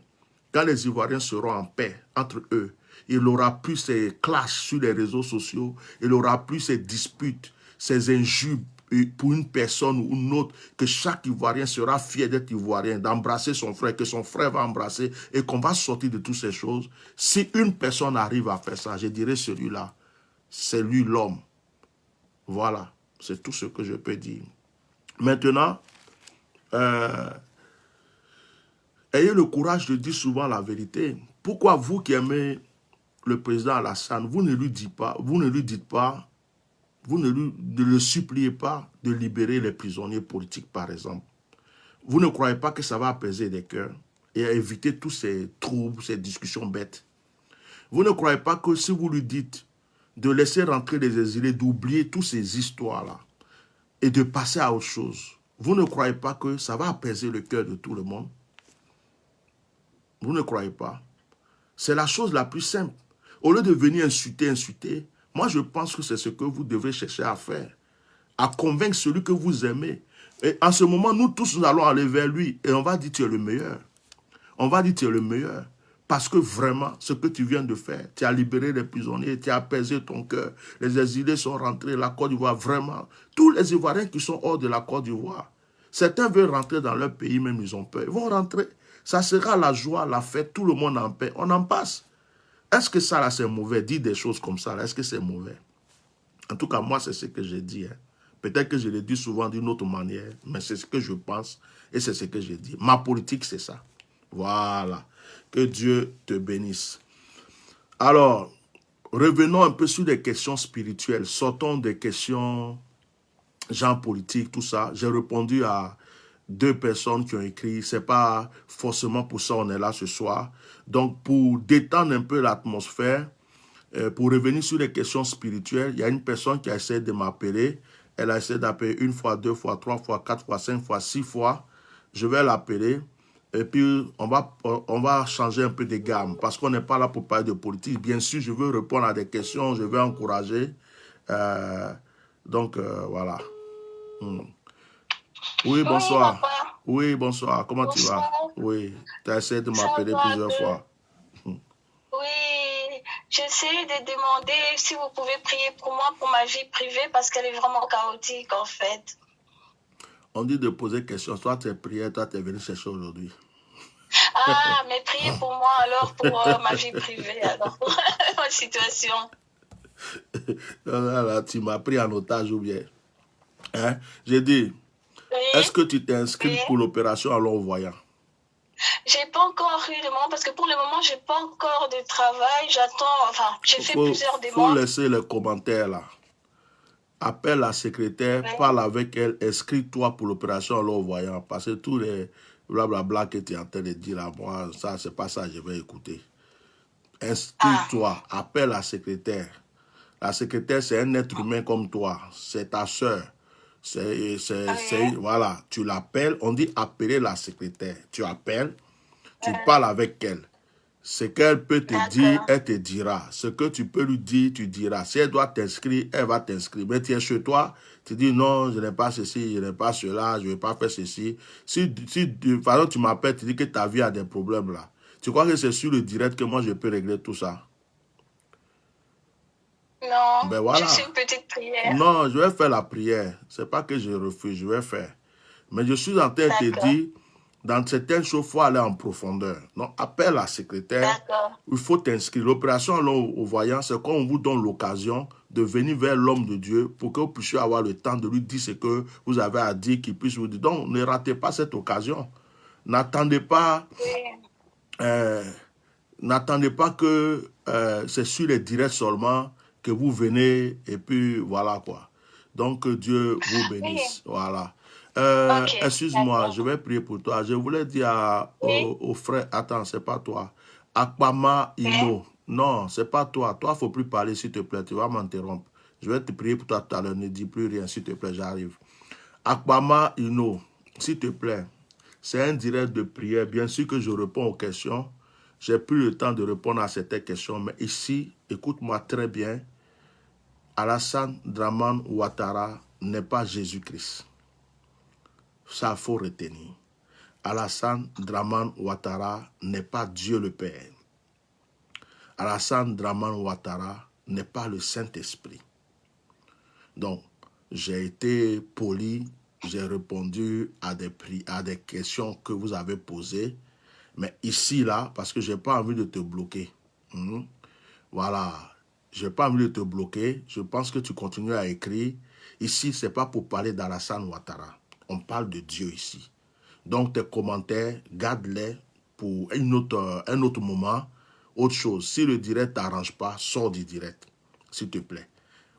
[SPEAKER 1] quand les Ivoiriens seront en paix entre eux, il aura plus ces clashs sur les réseaux sociaux, il aura plus ces disputes, ces injures pour une personne ou une autre, que chaque Ivoirien sera fier d'être Ivoirien, d'embrasser son frère, que son frère va embrasser, et qu'on va sortir de toutes ces choses. Si une personne arrive à faire ça, je dirais celui-là, c'est lui l'homme. Voilà, c'est tout ce que je peux dire. Maintenant, ayez le courage de dire souvent la vérité. Pourquoi vous qui aimez le président Alassane, vous ne lui dites pas, vous ne le suppliez pas de libérer les prisonniers politiques, par exemple. Vous ne croyez pas que ça va apaiser les cœurs et éviter tous ces troubles, ces discussions bêtes. Vous ne croyez pas que si vous lui dites de laisser rentrer les exilés, d'oublier toutes ces histoires-là et de passer à autre chose, vous ne croyez pas que ça va apaiser le cœur de tout le monde? Vous ne croyez pas? C'est la chose la plus simple. Au lieu de venir insulter, moi je pense que c'est ce que vous devez chercher à faire. À convaincre celui que vous aimez. Et en ce moment, nous tous, nous allons aller vers lui et on va dire tu es le meilleur. On va dire tu es le meilleur. Parce que vraiment, ce que tu viens de faire, tu as libéré les prisonniers, tu as apaisé ton cœur. Les exilés sont rentrés, la Côte d'Ivoire, vraiment. Tous les Ivoiriens qui sont hors de la Côte d'Ivoire, certains veulent rentrer dans leur pays, même ils ont peur. Ils vont rentrer. Ça sera la joie, la fête, tout le monde en paix. On en passe. Est-ce que ça, là, c'est mauvais? Dire des choses comme ça, là, est-ce que c'est mauvais? En tout cas, moi, c'est ce que j'ai dit. Hein. Peut-être que je le dis souvent d'une autre manière, mais c'est ce que je pense et c'est ce que j'ai dit. Ma politique, c'est ça. Voilà. Que Dieu te bénisse. Alors, revenons un peu sur des questions spirituelles. Sortons des questions genre politique, tout ça. J'ai répondu à 2 personnes qui ont écrit. Ce n'est pas forcément pour ça qu'on est là ce soir. Donc, pour détendre un peu l'atmosphère, pour revenir sur les questions spirituelles, il y a une personne qui a essayé de m'appeler. Elle a essayé d'appeler 1 fois, 2 fois, 3 fois, 4 fois, 5 fois, 6 fois. Je vais l'appeler. Et puis, on va changer un peu de gamme parce qu'on n'est pas là pour parler de politique. Bien sûr, je veux répondre à des questions, je veux encourager. Voilà. Oui, bonsoir.
[SPEAKER 2] Papa.
[SPEAKER 1] Oui, bonsoir. Comment tu vas?
[SPEAKER 2] Bonsoir.
[SPEAKER 1] Oui, tu as essayé de
[SPEAKER 2] Ça
[SPEAKER 1] m'appeler
[SPEAKER 2] va
[SPEAKER 1] plusieurs
[SPEAKER 2] de...
[SPEAKER 1] fois.
[SPEAKER 2] Oui, j'essaie de demander si vous pouvez prier pour moi, pour ma vie privée, parce qu'elle est vraiment chaotique, en fait.
[SPEAKER 1] On dit de poser question. Soit tu es prié, toi tu es venu chercher aujourd'hui.
[SPEAKER 2] Ah, mais priez pour moi alors, pour ma vie privée, alors, pour ma situation.
[SPEAKER 1] Là, tu m'as pris en otage ou bien. Hein? J'ai dit, est-ce
[SPEAKER 2] Oui,
[SPEAKER 1] que tu t'es inscrit
[SPEAKER 2] oui.
[SPEAKER 1] pour l'opération à l'envoyant?
[SPEAKER 2] J'ai pas encore eu de moment, parce que pour le moment, j'ai pas encore de travail. J'attends, enfin, j'ai fait plusieurs
[SPEAKER 1] Faut
[SPEAKER 2] demandes.
[SPEAKER 1] laisser les commentaires là. Appelle la secrétaire,
[SPEAKER 2] Oui.
[SPEAKER 1] parle avec elle, inscris-toi pour l'opération à l'envoyant. Parce que tous les blablabla que tu es en train de dire à moi, ça, c'est pas ça, je vais écouter. Inscris-toi, appelle la secrétaire. La secrétaire, c'est un être humain comme toi. C'est ta soeur. Voilà, tu l'appelles, on dit appeler la secrétaire. Tu appelles, tu parles avec elle. Ce qu'elle peut te dire, elle te dira. Ce que tu peux lui dire, tu diras. Si elle doit t'inscrire, elle va t'inscrire. Mais tu es chez toi, tu dis non, je n'ai pas ceci, je n'ai pas cela, je ne vais pas faire ceci. Si par exemple, tu m'appelles, tu dis que ta vie a des problèmes là. Tu crois que c'est sur le direct que moi je peux régler tout ça?
[SPEAKER 2] Non,
[SPEAKER 1] Ben voilà.
[SPEAKER 2] juste une petite prière.
[SPEAKER 1] Non, je vais faire la prière. Ce n'est pas que je refuse, je vais faire. Mais je suis en train de te dire, dans certaines choses, il faut aller en profondeur. Donc, appelle la secrétaire. Il faut t'inscrire. L'opération au voyant, c'est quand on vous donne l'occasion de venir vers l'homme de Dieu pour que vous puissiez avoir le temps de lui dire ce que vous avez à dire, qu'il puisse vous dire. Donc, ne ratez pas cette occasion. N'attendez pas, n'attendez pas que c'est sur les directs seulement que vous venez et puis voilà quoi. Donc, que Dieu vous bénisse. Voilà. Excuse-moi, je vais prier pour toi. Je voulais dire au frère, attends, c'est pas toi. Akpama Ino. Non, c'est pas toi. Toi, il ne faut plus parler, s'il te plaît. Tu vas m'interrompre. Je vais te prier pour toi tout à l'heure. Ne dis plus rien, s'il te plaît, j'arrive. Akpama Ino. s'il te plaît, c'est un direct de prière. Bien sûr que je réponds aux questions. J'ai plus le temps de répondre à certaines questions. Mais ici, écoute-moi très bien. Alassane Dramane Ouattara n'est pas Jésus-Christ. Ça, il faut retenir. Alassane Dramane Ouattara n'est pas Dieu le Père. Alassane Dramane Ouattara n'est pas le Saint-Esprit. Donc, j'ai été poli, j'ai répondu à des questions que vous avez posées. Mais ici, là, parce que je n'ai pas envie de te bloquer. Voilà. Je n'ai pas envie de te bloquer. Je pense que tu continues à écrire. Ici, ce n'est pas pour parler d'Alassane Ouattara. On parle de Dieu ici. Donc, tes commentaires, garde-les pour un autre moment. Autre chose, si le direct ne t'arrange pas, sors du direct, s'il te plaît.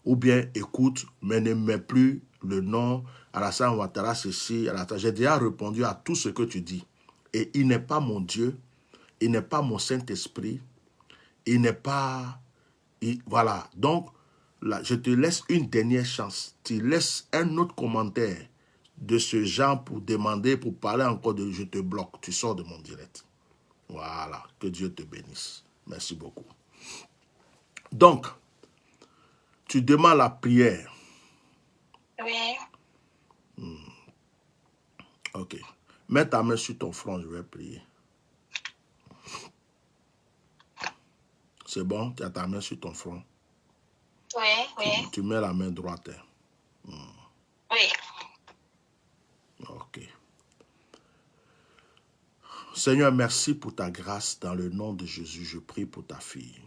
[SPEAKER 1] Ou bien, écoute, mais ne mets plus le nom Alassane Ouattara, ceci, j'ai déjà répondu à tout ce que tu dis. Et il n'est pas mon Dieu, il n'est pas mon Saint-Esprit, il n'est pas... voilà, donc, là, je te laisse une dernière chance. Tu laisses un autre commentaire de ce genre pour demander, pour parler encore de je te bloque. Tu sors de mon direct. Voilà, que Dieu te bénisse. Merci beaucoup. Donc, tu demandes la prière.
[SPEAKER 2] Oui.
[SPEAKER 1] Ok. Mets ta main sur ton front, je vais prier. C'est bon, tu as ta main sur ton front.
[SPEAKER 2] Oui, oui.
[SPEAKER 1] Tu mets la main droite.
[SPEAKER 2] Oui.
[SPEAKER 1] Ok. Seigneur, merci pour ta grâce. Dans le nom de Jésus, je prie pour ta fille.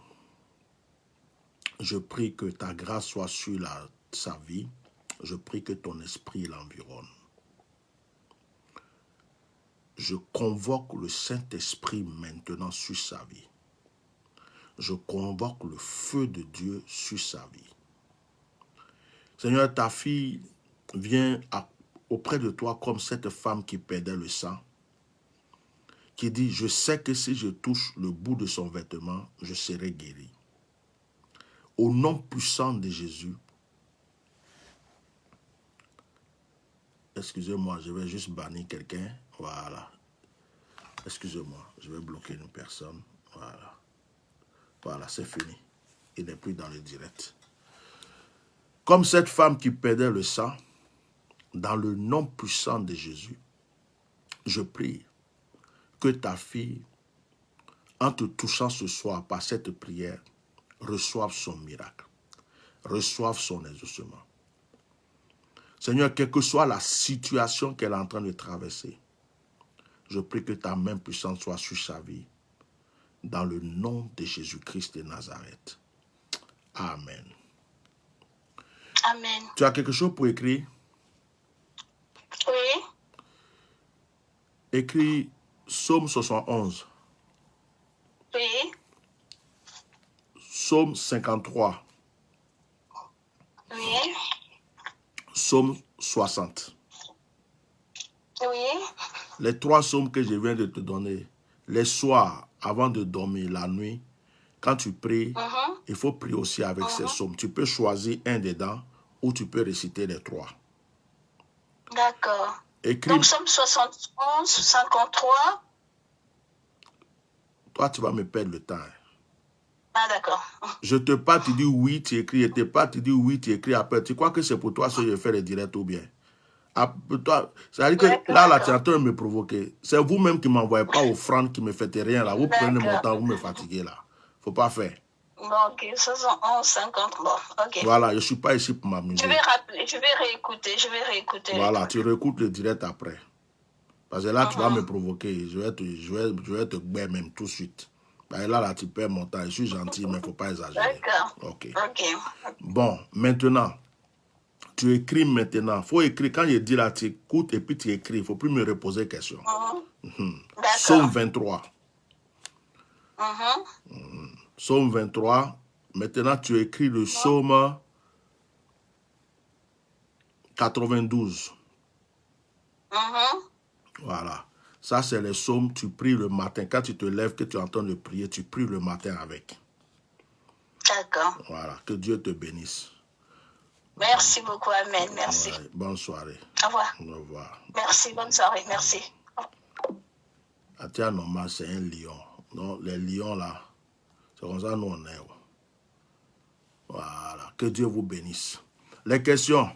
[SPEAKER 1] Je prie que ta grâce soit sur sa vie. Je prie que ton esprit l'environne. Je convoque le Saint-Esprit maintenant sur sa vie. Je convoque le feu de Dieu sur sa vie. Seigneur, ta fille vient auprès de toi comme cette femme qui perdait le sang, qui dit, je sais que si je touche le bout de son vêtement, je serai guéri. Au nom puissant de Jésus, excusez-moi, je vais juste bannir quelqu'un. Voilà. Excusez-moi, je vais bloquer une personne. Voilà. Voilà, c'est fini. Il n'est plus dans le direct. Comme cette femme qui perdait le sang, dans le nom puissant de Jésus, je prie que ta fille, en te touchant ce soir par cette prière, reçoive son miracle, reçoive son exaucement. Seigneur, quelle que soit la situation qu'elle est en train de traverser, je prie que ta main puissante soit sur sa vie, dans le nom de Jésus-Christ de Nazareth. Amen.
[SPEAKER 2] Amen.
[SPEAKER 1] Tu as quelque chose pour écrire?
[SPEAKER 2] Oui.
[SPEAKER 1] Écris Psaume 71.
[SPEAKER 2] Oui.
[SPEAKER 1] Psaume 53.
[SPEAKER 2] Oui.
[SPEAKER 1] Psaume 60.
[SPEAKER 2] Oui.
[SPEAKER 1] Les 3 psaumes que je viens de te donner, les soirs, avant de dormir, la nuit, quand tu pries, il faut prier aussi avec ces psaumes. Tu peux choisir un dedans ou tu peux réciter les 3.
[SPEAKER 2] D'accord.
[SPEAKER 1] Écris.
[SPEAKER 2] Donc, Psaume 71, 53.
[SPEAKER 1] Toi, tu vas me perdre le temps.
[SPEAKER 2] Ah, d'accord.
[SPEAKER 1] Je te parle, tu dis oui, tu écris. Je te parle, tu dis oui, tu écris après. Tu crois que c'est pour toi que je fais les directs ou bien? C'est-à-dire que là, tu es en train de me provoquer. C'est vous-même qui ne m'envoyez pas offrande, qui ne me faites rien là. Vous prenez mon temps, vous me fatiguez là. Il ne faut pas faire.
[SPEAKER 2] Bon, ok, 71, 50, bon, ok.
[SPEAKER 1] Voilà, je ne suis pas ici pour m'amuser.
[SPEAKER 2] Je vais rappeler, je vais réécouter.
[SPEAKER 1] Voilà, tu réécoutes le direct après. Parce que là, tu vas me provoquer. Je vais te gbère même tout de suite. Parce que là, tu perds mon temps. Je suis gentil, mais il ne faut pas exagérer.
[SPEAKER 2] D'accord.
[SPEAKER 1] Ok.
[SPEAKER 2] Ok.
[SPEAKER 1] Bon, maintenant, tu écris maintenant. Il faut écrire. Quand je dis là, tu écoutes et puis tu écris. Il ne faut plus me reposer question. Psaume 23. Psaume 23. Maintenant, tu écris le psaume 92. Voilà. Ça, c'est les psaumes. Tu pries le matin. Quand tu te lèves, que tu es en train de prier, tu pries le matin avec.
[SPEAKER 2] D'accord.
[SPEAKER 1] Voilà. Que Dieu te bénisse.
[SPEAKER 2] Merci beaucoup, amen, merci.
[SPEAKER 1] Ouais, bonne soirée.
[SPEAKER 2] Au revoir.
[SPEAKER 1] Au revoir.
[SPEAKER 2] Merci, bonne soirée, merci.
[SPEAKER 1] Atia Normal, c'est un lion. Donc, les lions là, c'est comme ça nous on est. Voilà. Que Dieu vous bénisse. Les questions.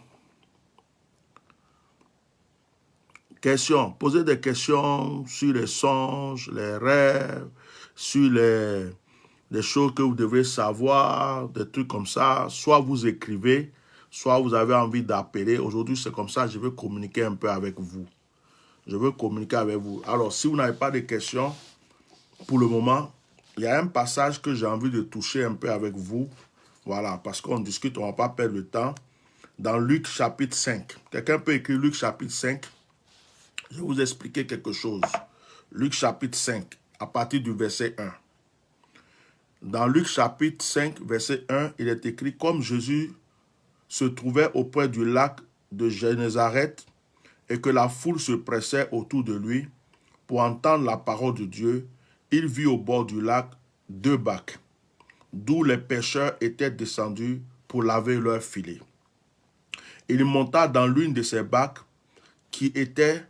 [SPEAKER 1] Questions. Posez des questions sur les songes, les rêves, sur les choses que vous devez savoir, des trucs comme ça. Soit vous écrivez, soit vous avez envie d'appeler. Aujourd'hui, c'est comme ça, je veux communiquer un peu avec vous. Je veux communiquer avec vous. Alors, si vous n'avez pas de questions, pour le moment, il y a un passage que j'ai envie de toucher un peu avec vous. Voilà, parce qu'on discute, on ne va pas perdre le temps. Dans Luc chapitre 5. Quelqu'un peut écrire Luc chapitre 5. Je vais vous expliquer quelque chose. Luc chapitre 5, à partir du verset 1. Dans Luc chapitre 5, verset 1, il est écrit, comme Jésus se trouvait auprès du lac de Génézareth et que la foule se pressait autour de lui pour entendre la parole de Dieu, il vit au bord du lac 2 bacs, d'où les pêcheurs étaient descendus pour laver leurs filets. Il monta dans l'une de ces bacs qui était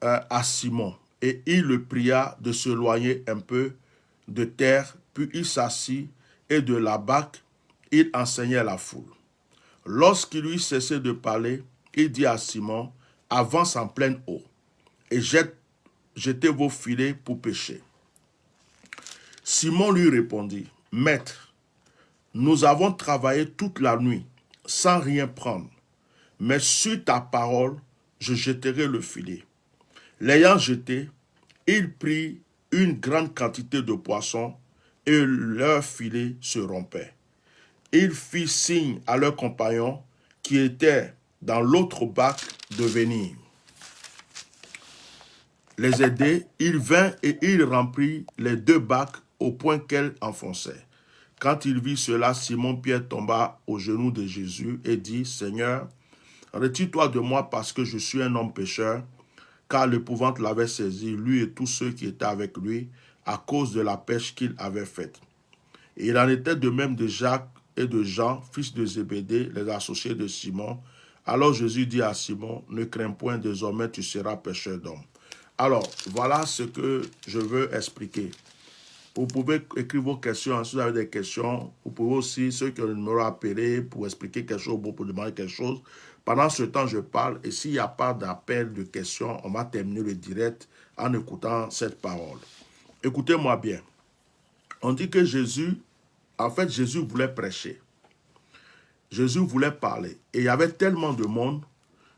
[SPEAKER 1] à Simon, et il le pria de s'éloigner un peu de terre, puis il s'assit, et de la barque, il enseignait la foule. Lorsqu'il eut cessé de parler, il dit à Simon, avance en pleine eau, et jetez vos filets pour pêcher. Simon lui répondit, Maître, nous avons travaillé toute la nuit, sans rien prendre, mais sur ta parole, je jetterai le filet. L'ayant jeté, il prit une grande quantité de poissons et leur filet se rompait. Il fit signe à leurs compagnons qui étaient dans l'autre bac de venir les aider. Il vint et il remplit les 2 bacs au point qu'elles enfonçaient. Quand il vit cela, Simon-Pierre tomba aux genoux de Jésus et dit, Seigneur, retire-toi de moi parce que je suis un homme pécheur. Car l'épouvante l'avait saisi, lui et tous ceux qui étaient avec lui, à cause de la pêche qu'il avait faite. Et il en était de même de Jacques et de Jean, fils de Zébédée, les associés de Simon. Alors Jésus dit à Simon, ne crains point, désormais tu seras pêcheur d'hommes. Alors, voilà ce que je veux expliquer. Vous pouvez écrire vos questions, si vous avez des questions. Vous pouvez aussi, ceux qui ont le numéro, appeler pour expliquer quelque chose, pour demander quelque chose. Pendant ce temps, je parle, et s'il n'y a pas d'appel, de questions, on va terminer le direct en écoutant cette parole. Écoutez-moi bien. On dit que Jésus, en fait, Jésus voulait prêcher. Jésus voulait parler. Et il y avait tellement de monde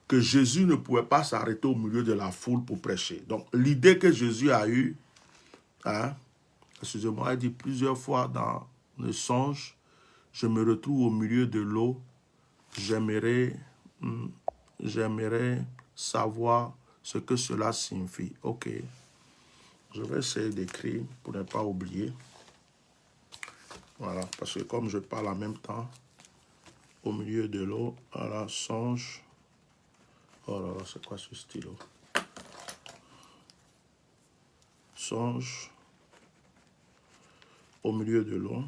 [SPEAKER 1] que Jésus ne pouvait pas s'arrêter au milieu de la foule pour prêcher. Donc, l'idée que Jésus a eue, excusez-moi, il dit plusieurs fois dans le songe, je me retrouve au milieu de l'eau, j'aimerais savoir ce que cela signifie. Ok, je vais essayer d'écrire pour ne pas oublier. Voilà, parce que comme je parle en même temps, au milieu de l'eau, voilà, songe. Oh là là, c'est quoi ce stylo? Songe au milieu de l'eau.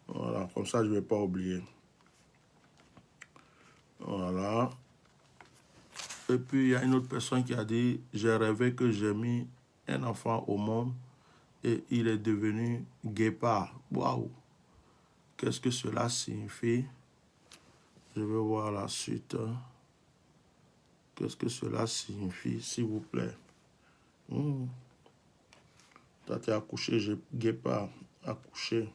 [SPEAKER 1] Voilà, comme ça je ne vais pas oublier. Voilà. Et puis il y a une autre personne qui a dit, j'ai rêvé que j'ai mis un enfant au monde et il est devenu guépard. Waouh! Qu'est-ce que cela signifie? Je vais voir la suite. Qu'est-ce que cela signifie, s'il vous plaît? Toi, tu es accouché, j'ai guépard, accouché.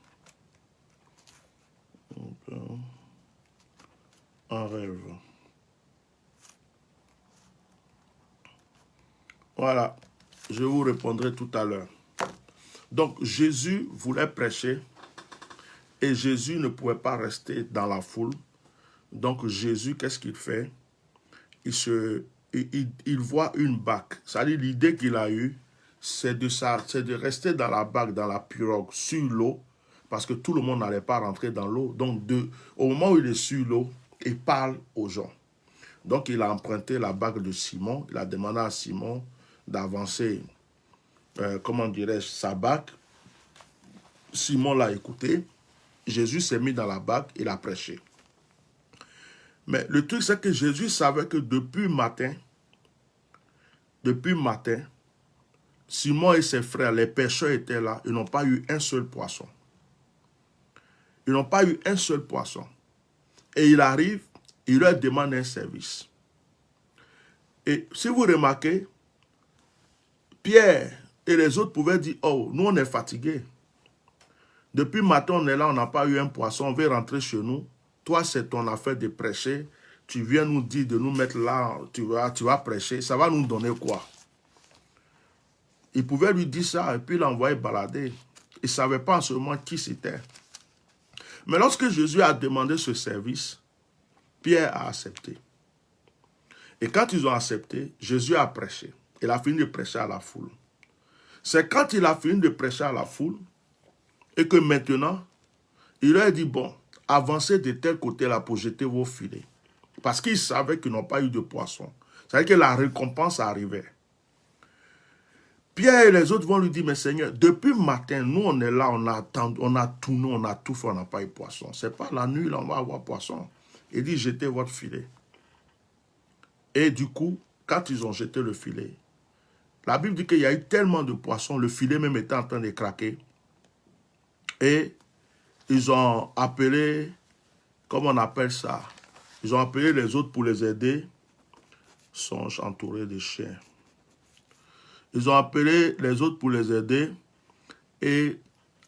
[SPEAKER 1] Un rêve. Voilà, je vous répondrai tout à l'heure. Donc, Jésus voulait prêcher et Jésus ne pouvait pas rester dans la foule. Donc, Jésus, qu'est-ce qu'il fait? Il voit une barque. C'est-à-dire, l'idée qu'il a eue, c'est de rester dans la barque, dans la pirogue, sur l'eau, parce que tout le monde n'allait pas rentrer dans l'eau. Donc, au moment où il est sur l'eau, il parle aux gens. Donc, il a emprunté la barque de Simon. Il a demandé à Simon d'avancer, comment dirais-je, sa barque. Simon l'a écouté. Jésus s'est mis dans la barque, il a prêché. Mais le truc, c'est que Jésus savait que depuis matin, Simon et ses frères, les pêcheurs étaient là, ils n'ont pas eu un seul poisson. Ils n'ont pas eu un seul poisson. Et il arrive, il leur demande un service. Et si vous remarquez, Pierre et les autres pouvaient dire, oh, nous on est fatigués. Depuis matin, on est là, on n'a pas eu un poisson, on veut rentrer chez nous. Toi, c'est ton affaire de prêcher. Tu viens nous dire de nous mettre là, tu vas prêcher. Ça va nous donner quoi? Il pouvait lui dire ça et puis l'envoyer balader. Il ne savait pas en ce moment qui c'était. Mais lorsque Jésus a demandé ce service, Pierre a accepté. Et quand ils ont accepté, Jésus a prêché. Il a fini de prêcher à la foule. C'est quand il a fini de prêcher à la foule et que maintenant, il leur a dit, bon, avancez de tel côté là pour jeter vos filets. Parce qu'ils savaient qu'ils n'ont pas eu de poisson. C'est-à-dire que la récompense arrivait. Pierre et les autres vont lui dire, mais Seigneur, depuis le matin, nous on est là, on a tourné, on a tout fait, on n'a pas eu de poisson. C'est pas la nuit, là, on va avoir poisson. Il dit, jetez votre filet. Et du coup, quand ils ont jeté le filet, la Bible dit qu'il y a eu tellement de poissons, le filet même était en train de craquer. Et ils ont appelé, comment on appelle ça? Ils ont appelé les autres pour les aider. Songe entouré de chiens. Ils ont appelé les autres pour les aider. Et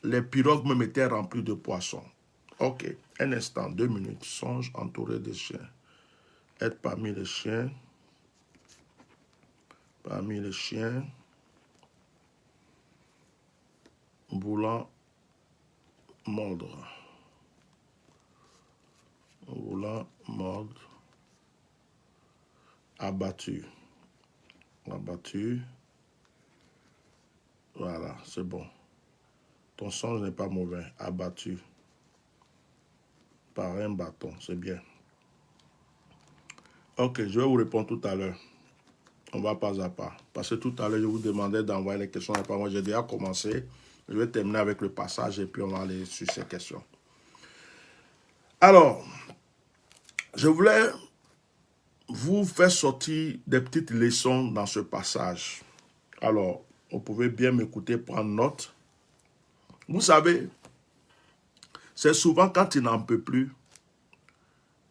[SPEAKER 1] les pirogues même étaient remplies de poissons. Ok, un instant, 2 minutes. Songe entouré de chiens. Être parmi les chiens. Parmi les chiens. Voulant mordre. Voulant mordre. Abattu. Abattu. Voilà, c'est bon. Ton songe n'est pas mauvais. Abattu par un bâton, c'est bien. Ok, je vais vous répondre tout à l'heure. On va pas à pas. Parce que tout à l'heure, je vous demandais d'envoyer les questions. Et pas moi, j'ai déjà commencé. Je vais terminer avec le passage et puis on va aller sur ces questions. Alors, je voulais vous faire sortir des petites leçons dans ce passage. Alors, vous pouvez bien m'écouter, prendre note. Vous savez, c'est souvent quand il n'en peut plus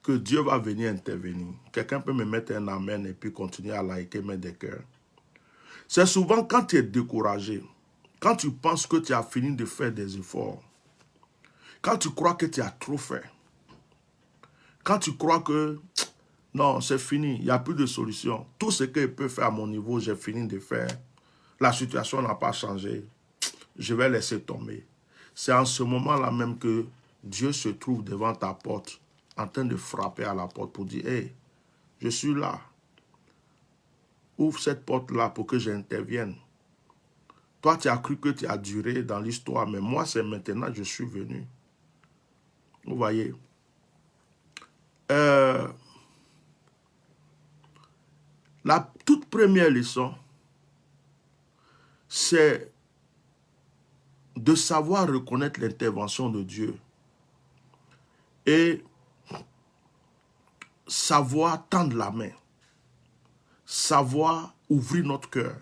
[SPEAKER 1] que Dieu va venir intervenir. Quelqu'un peut me mettre un amen et puis continuer à liker, mettre des cœurs. C'est souvent quand tu es découragé, quand tu penses que tu as fini de faire des efforts, quand tu crois que tu as trop fait, quand tu crois que non, c'est fini, il n'y a plus de solution. Tout ce que je peux faire à mon niveau, j'ai fini de faire. La situation n'a pas changé. Je vais laisser tomber. C'est en ce moment-là même que Dieu se trouve devant ta porte, en train de frapper à la porte pour dire, hey, je suis là. Ouvre cette porte-là pour que j'intervienne. Toi, tu as cru que tu as duré dans l'histoire, mais moi, c'est maintenant que je suis venu. Vous voyez? La toute première leçon, c'est de savoir reconnaître l'intervention de Dieu et savoir tendre la main, savoir ouvrir notre cœur,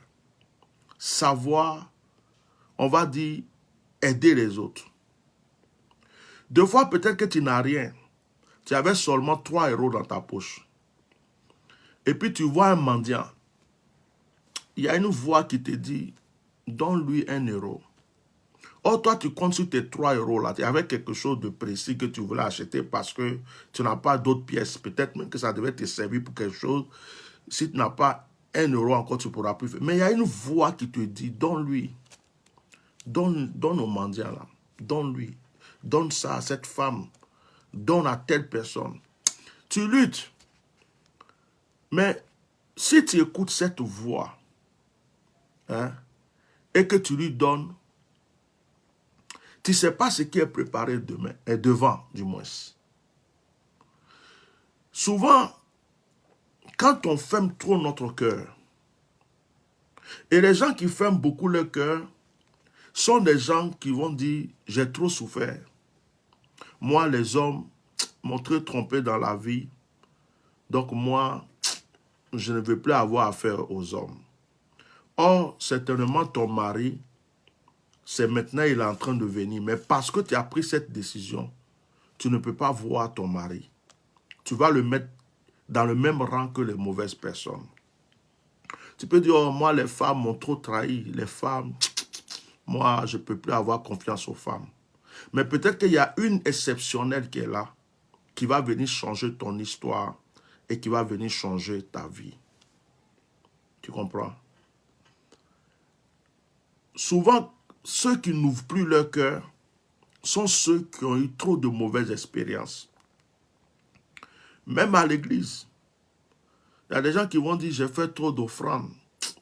[SPEAKER 1] savoir, on va dire, aider les autres. Deux fois, peut-être que tu n'as rien. Tu avais seulement 3 euros dans ta poche. Et puis tu vois un mendiant. Il y a une voix qui te dit, donne-lui 1 euro. Or, toi, tu comptes sur tes 3 euros là. Tu avais quelque chose de précis que tu voulais acheter parce que tu n'as pas d'autres pièces. Peut-être même que ça devait te servir pour quelque chose. Si tu n'as pas 1 euro encore, tu ne pourras plus faire. Mais il y a une voix qui te dit, donne-lui. Donne au mendiant là. Donne-lui. Donne ça à cette femme. Donne à telle personne. Tu luttes. Mais si tu écoutes cette voix, hein, et que tu lui donnes, tu ne sais pas ce qui est préparé demain, et devant du moins. Souvent, quand on ferme trop notre cœur, et les gens qui ferment beaucoup leur cœur sont des gens qui vont dire, j'ai trop souffert. Moi, les hommes m'ont très trompé dans la vie. Donc moi, je ne veux plus avoir affaire aux hommes. Or, certainement, ton mari, c'est maintenant, il est en train de venir. Mais parce que tu as pris cette décision, tu ne peux pas voir ton mari. Tu vas le mettre dans le même rang que les mauvaises personnes. Tu peux dire, oh, moi, les femmes m'ont trop trahi. Les femmes, moi, je ne peux plus avoir confiance aux femmes. Mais peut-être qu'il y a une exceptionnelle qui est là, qui va venir changer ton histoire et qui va venir changer ta vie. Tu comprends? Souvent, ceux qui n'ouvrent plus leur cœur sont ceux qui ont eu trop de mauvaises expériences. Même à l'église, il y a des gens qui vont dire, j'ai fait trop d'offrandes,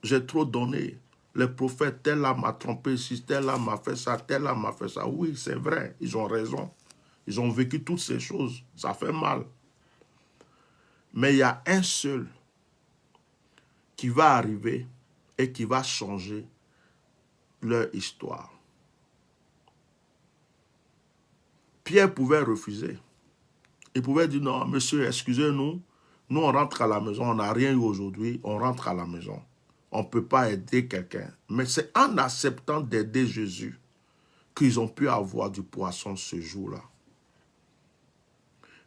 [SPEAKER 1] j'ai trop donné. Les prophètes, tel là m'a trompé, si tel là m'a fait ça, tel là m'a fait ça. Oui, c'est vrai, ils ont raison. Ils ont vécu toutes ces choses, ça fait mal. Mais il y a un seul qui va arriver et qui va changer leur histoire. Pierre pouvait refuser. Il pouvait dire, non, monsieur, excusez-nous, nous on rentre à la maison, on n'a rien eu aujourd'hui, on rentre à la maison. On ne peut pas aider quelqu'un. Mais c'est en acceptant d'aider Jésus qu'ils ont pu avoir du poisson ce jour-là.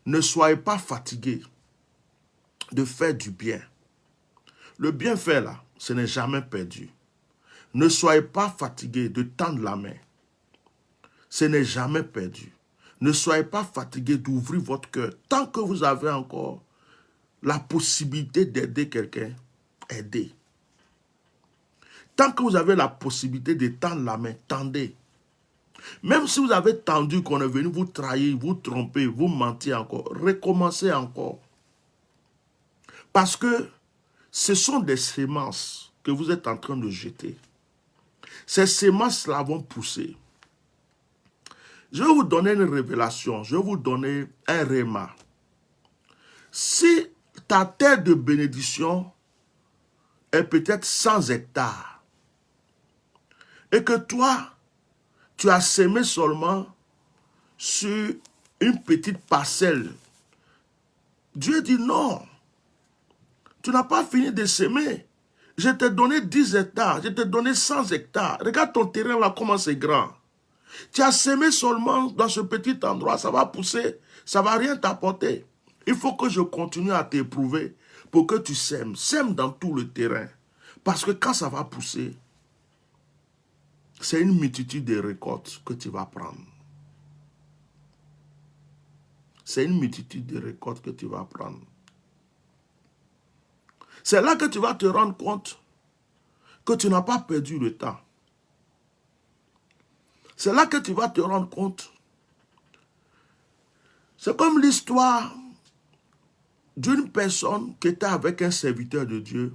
[SPEAKER 1] Ne soyez pas fatigués de faire du bien. Le bienfait là, ce n'est jamais perdu. Ne soyez pas fatigués de tendre la main. Ce n'est jamais perdu. Ne soyez pas fatigués d'ouvrir votre cœur. Tant que vous avez encore la possibilité d'aider quelqu'un, aidez. Tant que vous avez la possibilité de tendre la main, tendez. Même si vous avez tendu qu'on est venu vous trahir, vous tromper, vous mentir encore, recommencez encore. Parce que ce sont des semences que vous êtes en train de jeter. Ces semences-là vont pousser. Je vais vous donner une révélation, je vais vous donner un réma. Si ta terre de bénédiction est peut-être 100 hectares et que toi, tu as semé seulement sur une petite parcelle, Dieu dit non, tu n'as pas fini de semer. Je t'ai donné 10 hectares, je t'ai donné 100 hectares. Regarde ton terrain là, comment c'est grand. Tu as semé seulement dans ce petit endroit, ça va pousser, ça ne va rien t'apporter. Il faut que je continue à t'éprouver pour que tu sèmes. Sème dans tout le terrain. Parce que quand ça va pousser, c'est une multitude de récoltes que tu vas prendre. C'est une multitude de récoltes que tu vas prendre. C'est là que tu vas te rendre compte que tu n'as pas perdu le temps. C'est là que tu vas te rendre compte. C'est comme l'histoire d'une personne qui était avec un serviteur de Dieu.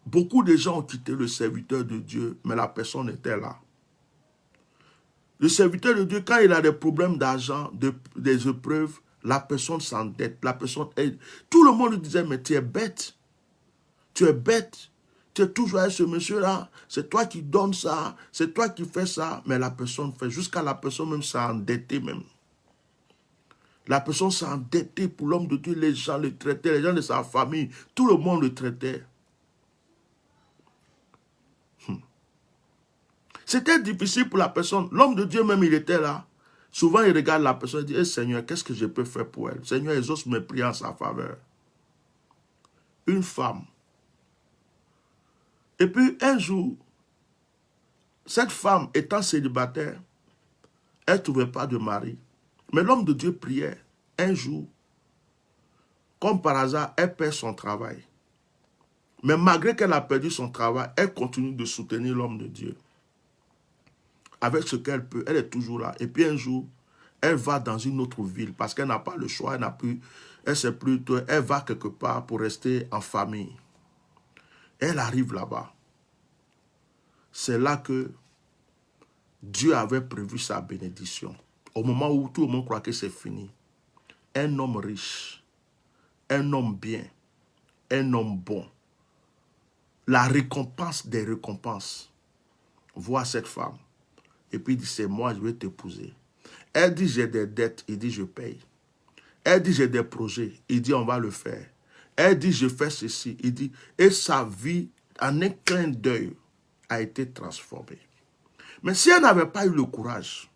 [SPEAKER 1] Beaucoup de gens ont quitté le serviteur de Dieu, mais la personne était là. Le serviteur de Dieu, quand il a des problèmes d'argent, des épreuves, la personne s'endette, la personne aide. Tout le monde lui disait, mais tu es bête. Tu es bête. Tu es toujours avec ce monsieur-là. C'est toi qui donnes ça. C'est toi qui fais ça. Mais la personne fait. Jusqu'à la personne même s'est endettée même. La personne s'est endettée pour l'homme de Dieu. Les gens le traitaient. Les gens de sa famille. Tout le monde le traitait. C'était difficile pour la personne. L'homme de Dieu même, il était là. Souvent, il regarde la personne et dit, hey, Seigneur, qu'est-ce que je peux faire pour elle? Seigneur, exauce mes prières en sa faveur. Une femme. Et puis, un jour, cette femme étant célibataire, elle ne trouvait pas de mari. Mais l'homme de Dieu priait. Un jour, comme par hasard, elle perd son travail. Mais malgré qu'elle a perdu son travail, elle continue de soutenir l'homme de Dieu. Avec ce qu'elle peut, elle est toujours là. Et puis un jour, elle va dans une autre ville parce qu'elle n'a pas le choix, elle sait plus, elle va quelque part pour rester en famille. Elle arrive là-bas. C'est là que Dieu avait prévu sa bénédiction. Au moment où tout le monde croit que c'est fini. Un homme riche, un homme bien, un homme bon. La récompense des récompenses voit cette femme. Et puis il dit, c'est moi, je vais t'épouser. Elle dit, j'ai des dettes. Il dit, je paye. Elle dit, j'ai des projets. Il dit, on va le faire. Elle dit, je fais ceci. Il dit, et sa vie, en un clin d'œil, a été transformée. Mais si elle n'avait pas eu le courage,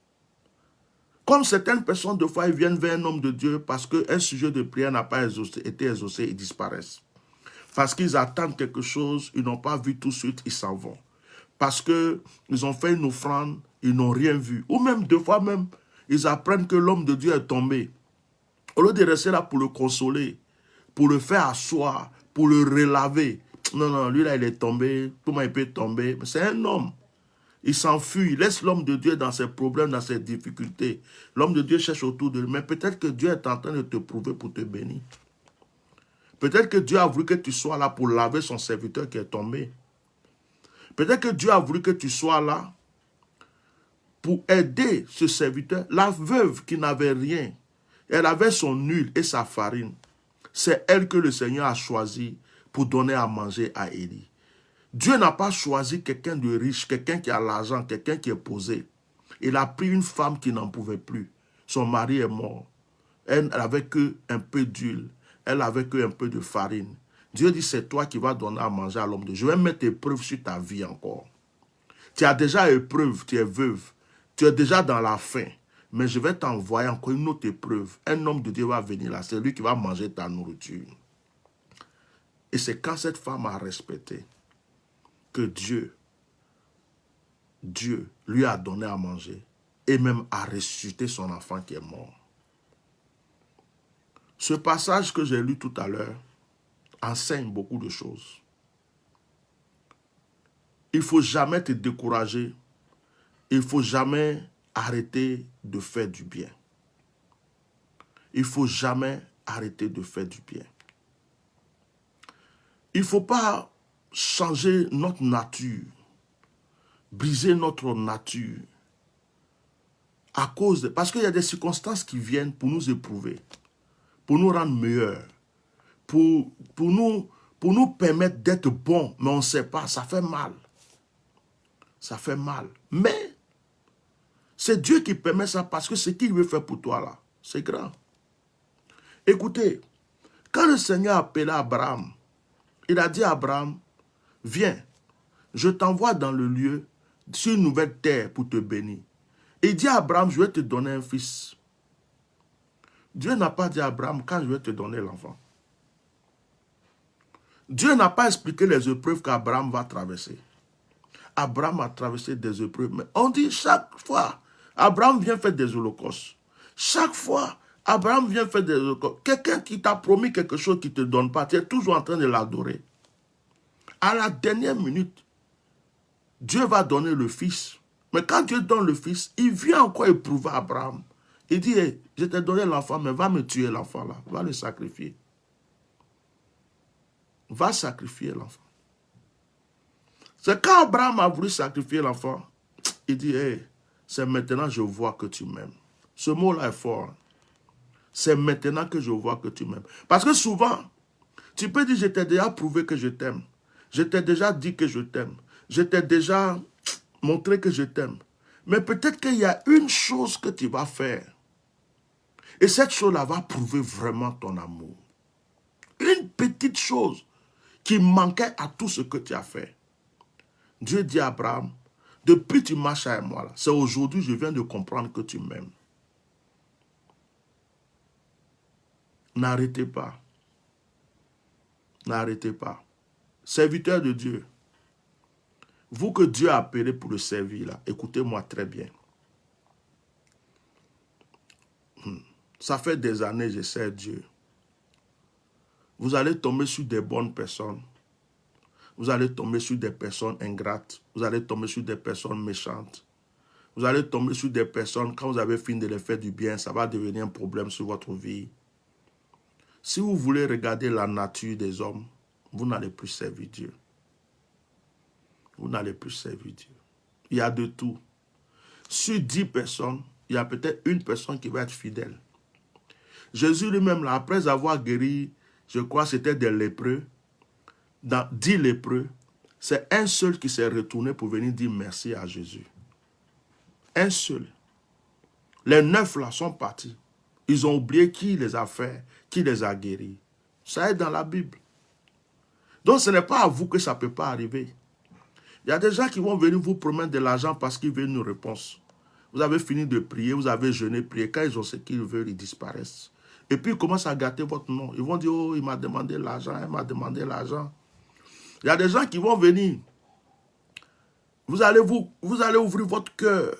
[SPEAKER 1] comme certaines personnes, de fois, ils viennent vers un homme de Dieu parce qu'un sujet de prière n'a pas été exaucé, ils disparaissent. Parce qu'ils attendent quelque chose, ils n'ont pas vu tout de suite, ils s'en vont. Parce qu'ils ont fait une offrande, ils n'ont rien vu. Ou même, deux fois même, ils apprennent que l'homme de Dieu est tombé. Au lieu de rester là pour le consoler, pour le faire asseoir, pour le relaver. Non, non, lui là, il est tombé. Comment il peut tomber? C'est un homme. Il s'enfuit, il laisse l'homme de Dieu dans ses problèmes, dans ses difficultés. L'homme de Dieu cherche autour de lui. Mais peut-être que Dieu est en train de te prouver pour te bénir. Peut-être que Dieu a voulu que tu sois là pour laver son serviteur qui est tombé. Peut-être que Dieu a voulu que tu sois là pour aider ce serviteur. La veuve qui n'avait rien, elle avait son huile et sa farine. C'est elle que le Seigneur a choisi pour donner à manger à Élie. Dieu n'a pas choisi quelqu'un de riche, quelqu'un qui a l'argent, quelqu'un qui est posé. Il a pris une femme qui n'en pouvait plus. Son mari est mort. Elle n'avait qu'un peu d'huile. Elle n'avait qu'un peu de farine. Dieu dit, c'est toi qui vas donner à manger à l'homme de Dieu. Je vais mettre épreuve sur ta vie encore. Tu as déjà épreuve, tu es veuve. Tu es déjà dans la faim. Mais je vais t'envoyer encore une autre épreuve. Un homme de Dieu va venir là. C'est lui qui va manger ta nourriture. Et c'est quand cette femme a respecté que Dieu lui a donné à manger et même a ressuscité son enfant qui est mort. Ce passage que j'ai lu tout à l'heure enseigne beaucoup de choses. Il ne faut jamais te décourager. Il ne faut jamais arrêter de faire du bien. Il ne faut jamais arrêter de faire du bien. Il ne faut pas changer notre nature, briser notre nature à cause de... Parce qu'il y a des circonstances qui viennent pour nous éprouver, pour nous rendre meilleurs, pour nous permettre d'être bons, mais on ne sait pas, ça fait mal. Ça fait mal. Mais c'est Dieu qui permet ça parce que ce qu'il veut faire pour toi là, c'est grand. Écoutez, quand le Seigneur a appelé Abraham, il a dit à Abraham, viens, je t'envoie dans le lieu, sur une nouvelle terre pour te bénir. Et il dit à Abraham, je vais te donner un fils. Dieu n'a pas dit à Abraham, quand je vais te donner l'enfant. Dieu n'a pas expliqué les épreuves qu'Abraham va traverser. Abraham a traversé des épreuves. Mais on dit chaque fois, Abraham vient faire des holocaustes. Chaque fois, Abraham vient faire des holocaustes. Quelqu'un qui t'a promis quelque chose qui ne te donne pas, tu es toujours en train de l'adorer. À la dernière minute, Dieu va donner le fils. Mais quand Dieu donne le fils, il vient encore éprouver Abraham. Il dit, hey, je t'ai donné l'enfant, mais va me tuer l'enfant là. Va le sacrifier. Va sacrifier l'enfant. C'est quand Abraham a voulu sacrifier l'enfant, il dit, hey, c'est maintenant que je vois que tu m'aimes. Ce mot-là est fort. C'est maintenant que je vois que tu m'aimes. Parce que souvent, tu peux dire, je t'ai déjà prouvé que je t'aime. Je t'ai déjà dit que je t'aime. Je t'ai déjà montré que je t'aime. Mais peut-être qu'il y a une chose que tu vas faire. Et cette chose-là va prouver vraiment ton amour. Une petite chose qui manquait à tout ce que tu as fait. Dieu dit à Abraham, depuis que tu marches avec moi, c'est aujourd'hui que je viens de comprendre que tu m'aimes. N'arrêtez pas. N'arrêtez pas. Serviteur de Dieu, vous que Dieu a appelé pour le servir, là, écoutez-moi très bien. Ça fait des années que je sers Dieu. Vous allez tomber sur des bonnes personnes. Vous allez tomber sur des personnes ingrates. Vous allez tomber sur des personnes méchantes. Vous allez tomber sur des personnes, quand vous avez fini de les faire du bien, ça va devenir un problème sur votre vie. Si vous voulez regarder la nature des hommes, vous n'allez plus servir Dieu. Vous n'allez plus servir Dieu. Il y a de tout. Sur 10 personnes, il y a peut-être une personne qui va être fidèle. Jésus lui-même, là, après avoir guéri, je crois que c'était des lépreux, dans 10 lépreux, c'est un seul qui s'est retourné pour venir dire merci à Jésus. Un seul. Les 9 là sont partis. Ils ont oublié qui les a fait, qui les a guéris. Ça est dans la Bible. Donc ce n'est pas à vous que ça ne peut pas arriver. Il y a des gens qui vont venir vous promettre de l'argent parce qu'ils veulent une réponse. Vous avez fini de prier, vous avez jeûné, prié. Quand ils ont ce qu'ils veulent, ils disparaissent. Et puis ils commencent à gâter votre nom. Ils vont dire, oh, il m'a demandé l'argent, il m'a demandé l'argent. Il y a des gens qui vont venir. Vous allez ouvrir votre cœur.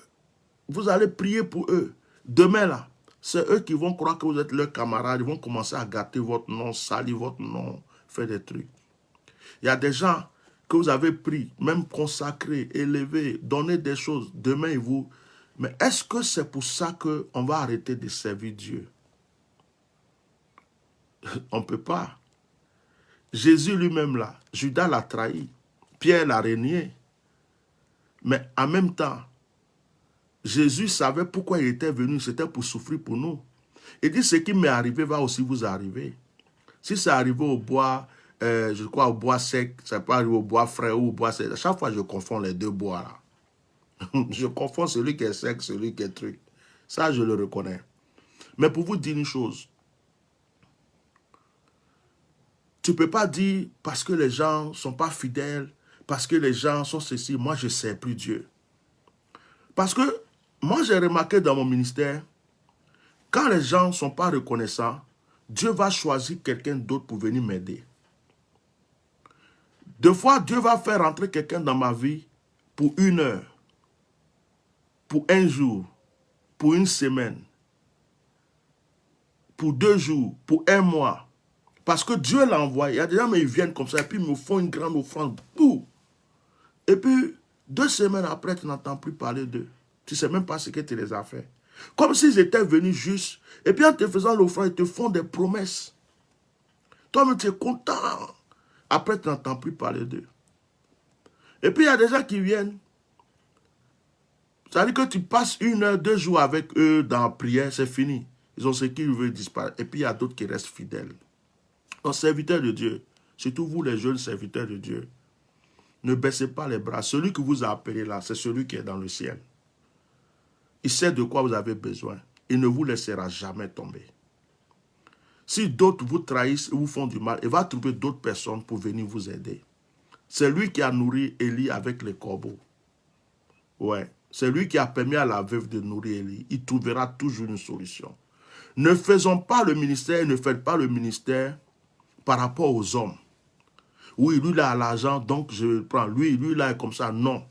[SPEAKER 1] Vous allez prier pour eux. Demain, là, c'est eux qui vont croire que vous êtes leurs camarades. Ils vont commencer à gâter votre nom, salir votre nom, faire des trucs. Il y a des gens que vous avez pris, même consacrés, élevés, donné des choses. Demain, ils vous... Mais est-ce que c'est pour ça qu'on va arrêter de servir Dieu? On ne peut pas. Jésus lui-même, là, Judas l'a trahi. Pierre l'a renié. Mais en même temps, Jésus savait pourquoi il était venu. C'était pour souffrir pour nous. Il dit, ce qui m'est arrivé va aussi vous arriver. Si c'est arrivé au bois, je crois au bois sec, ça peut arriver au bois frais ou au bois sec. À chaque fois, je confonds les deux bois là. Je confonds celui qui est sec, celui qui est truc. Ça, je le reconnais. Mais pour vous dire une chose, tu ne peux pas dire parce que les gens ne sont pas fidèles, parce que les gens sont ceci, moi je ne sers plus Dieu. Parce que moi j'ai remarqué dans mon ministère, quand les gens ne sont pas reconnaissants, Dieu va choisir quelqu'un d'autre pour venir m'aider. Deux fois, Dieu va faire rentrer quelqu'un dans ma vie pour 1 heure, pour 1 jour, pour 1 semaine, pour 2 jours, pour 1 mois. Parce que Dieu l'a envoyé. Il y a des gens, mais ils viennent comme ça et puis ils me font une grande offrande. Boum. Et puis, 2 semaines après, tu n'entends plus parler d'eux. Tu ne sais même pas ce que tu les as fait. Comme s'ils étaient venus juste. Et puis en te faisant l'offrande, ils te font des promesses. Toi-même, tu es content. Après, tu n'entends plus parler d'eux. Et puis, il y a des gens qui viennent. Ça veut dire que tu passes 1 heure, 2 jours avec eux dans la prière, c'est fini. Ils ont ce qu'ils veulent disparaître. Et puis, il y a d'autres qui restent fidèles. Donc, serviteurs de Dieu, surtout vous les jeunes serviteurs de Dieu, ne baissez pas les bras. Celui que vous a appelé là, c'est celui qui est dans le ciel. Il sait de quoi vous avez besoin. Il ne vous laissera jamais tomber. Si d'autres vous trahissent ou vous font du mal, il va trouver d'autres personnes pour venir vous aider. C'est lui qui a nourri Élie avec les corbeaux. Ouais. C'est lui qui a permis à la veuve de nourrir Élie. Il trouvera toujours une solution. Ne faisons pas le ministère, ne faites pas le ministère par rapport aux hommes. Oui, lui, il a l'argent, donc je le prends. Lui, là, est comme ça. Non.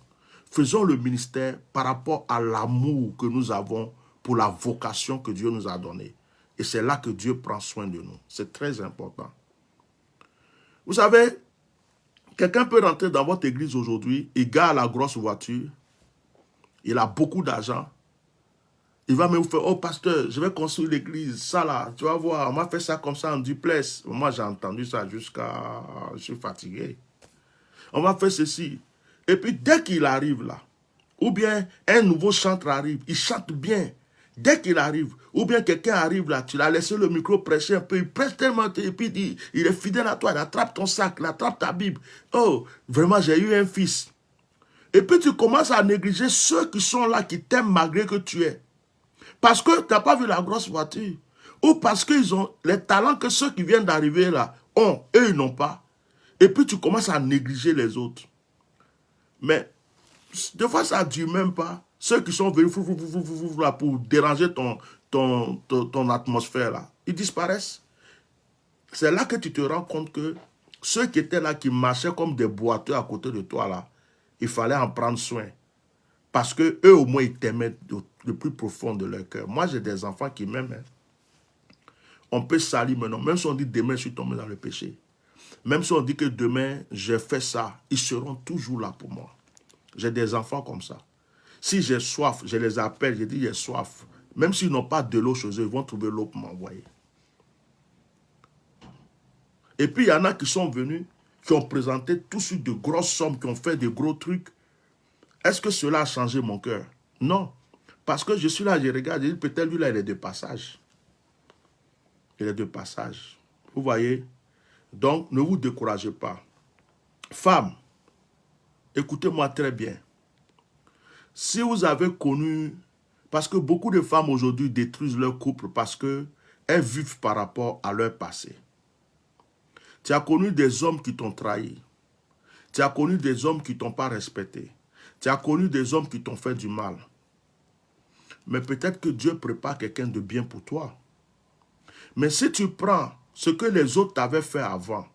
[SPEAKER 1] Faisons le ministère par rapport à l'amour que nous avons pour la vocation que Dieu nous a donnée. Et c'est là que Dieu prend soin de nous. C'est très important. Vous savez, quelqu'un peut rentrer dans votre église aujourd'hui, il gare la grosse voiture, il a beaucoup d'argent, il va même vous faire, oh pasteur, je vais construire l'église, ça là, tu vas voir, on m'a fait ça comme ça en duplex. Moi j'ai entendu ça jusqu'à, je suis fatigué. On va faire ceci. Et puis dès qu'il arrive là, ou bien un nouveau chanteur arrive, il chante bien. Dès qu'il arrive, ou bien quelqu'un arrive là, tu l'as laissé le micro prêcher un peu, il prêche tellement, et puis il est fidèle à toi, il attrape ton sac, il attrape ta Bible. Oh, vraiment j'ai eu un fils. Et puis tu commences à négliger ceux qui sont là, qui t'aiment malgré que tu es. Parce que tu n'as pas vu la grosse voiture. Ou parce qu'ils ont les talents que ceux qui viennent d'arriver là ont, eux ils n'ont pas. Et puis tu commences à négliger les autres. Mais des fois ça ne dure même pas. Ceux qui sont venus là, pour déranger ton atmosphère là, ils disparaissent. C'est là que tu te rends compte que ceux qui étaient là, qui marchaient comme des boiteux à côté de toi là, il fallait en prendre soin. Parce que eux au moins ils t'aimaient le plus profond de leur cœur. Moi j'ai des enfants qui m'aiment. Hein. On peut salir maintenant. Même si on dit demain je suis tombé dans le péché. Même si on dit que demain j'ai fait ça, ils seront toujours là pour moi. J'ai des enfants comme ça. Si j'ai soif, je les appelle, je dis j'ai soif. Même s'ils n'ont pas de l'eau chez eux, ils vont trouver l'eau pour m'envoyer. Et puis il y en a qui sont venus, qui ont présenté tout de suite de grosses sommes, qui ont fait de gros trucs. Est-ce que cela a changé mon cœur? Non. Parce que je suis là, je regarde, je dis peut-être lui là, il est de passage. Il est de passage. Vous voyez? Donc, ne vous découragez pas. Femmes, écoutez-moi très bien. Si vous avez connu, Parce que beaucoup de femmes aujourd'hui détruisent leur couple parce qu'elles vivent par rapport à leur passé. Tu as connu des hommes qui t'ont trahi. Tu as connu des hommes qui ne t'ont pas respecté. Tu as connu des hommes qui t'ont fait du mal. Mais peut-être que Dieu prépare quelqu'un de bien pour toi. Mais si tu prends ce que les autres t'avaient fait avant,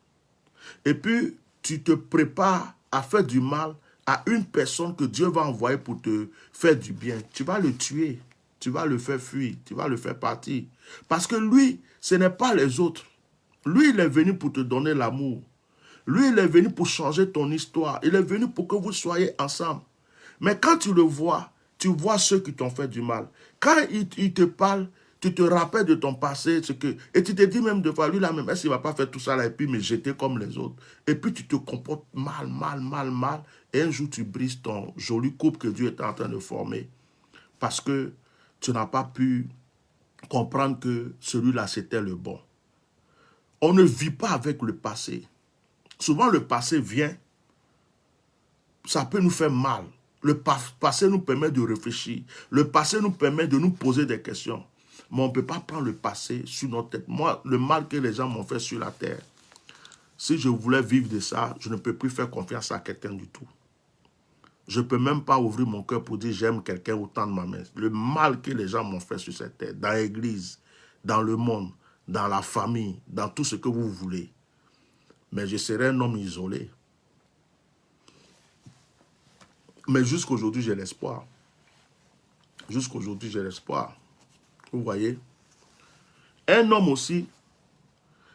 [SPEAKER 1] et puis tu te prépares à faire du mal à une personne que Dieu va envoyer pour te faire du bien, tu vas le tuer, tu vas le faire fuir, tu vas le faire partir. Parce que lui, ce n'est pas les autres. Lui, il est venu pour te donner l'amour. Lui, il est venu pour changer ton histoire. Il est venu pour que vous soyez ensemble. Mais quand tu le vois, tu vois ceux qui t'ont fait du mal. Quand il te parle, tu te rappelles de ton passé, et tu te dis même de fois, lui là même, est-ce qu'il ne va pas faire tout ça là et puis me jeter comme les autres? Et puis tu te comportes mal, et un jour tu brises ton joli couple que Dieu est en train de former. Parce que tu n'as pas pu comprendre que celui-là c'était le bon. On ne vit pas avec le passé. Souvent le passé vient, ça peut nous faire mal. Le passé nous permet de réfléchir. Le passé nous permet de nous poser des questions. Mais on ne peut pas prendre le passé sur notre tête. Moi, le mal que les gens m'ont fait sur la terre, si je voulais vivre de ça, je ne peux plus faire confiance à quelqu'un du tout. Je ne peux même pas ouvrir mon cœur pour dire j'aime quelqu'un autant de ma main. Le mal que les gens m'ont fait sur cette terre, dans l'église, dans le monde, dans la famille, dans tout ce que vous voulez. Mais je serai un homme isolé. Mais jusqu'aujourd'hui, j'ai l'espoir. Jusqu'aujourd'hui, j'ai l'espoir. Vous voyez? Un homme aussi,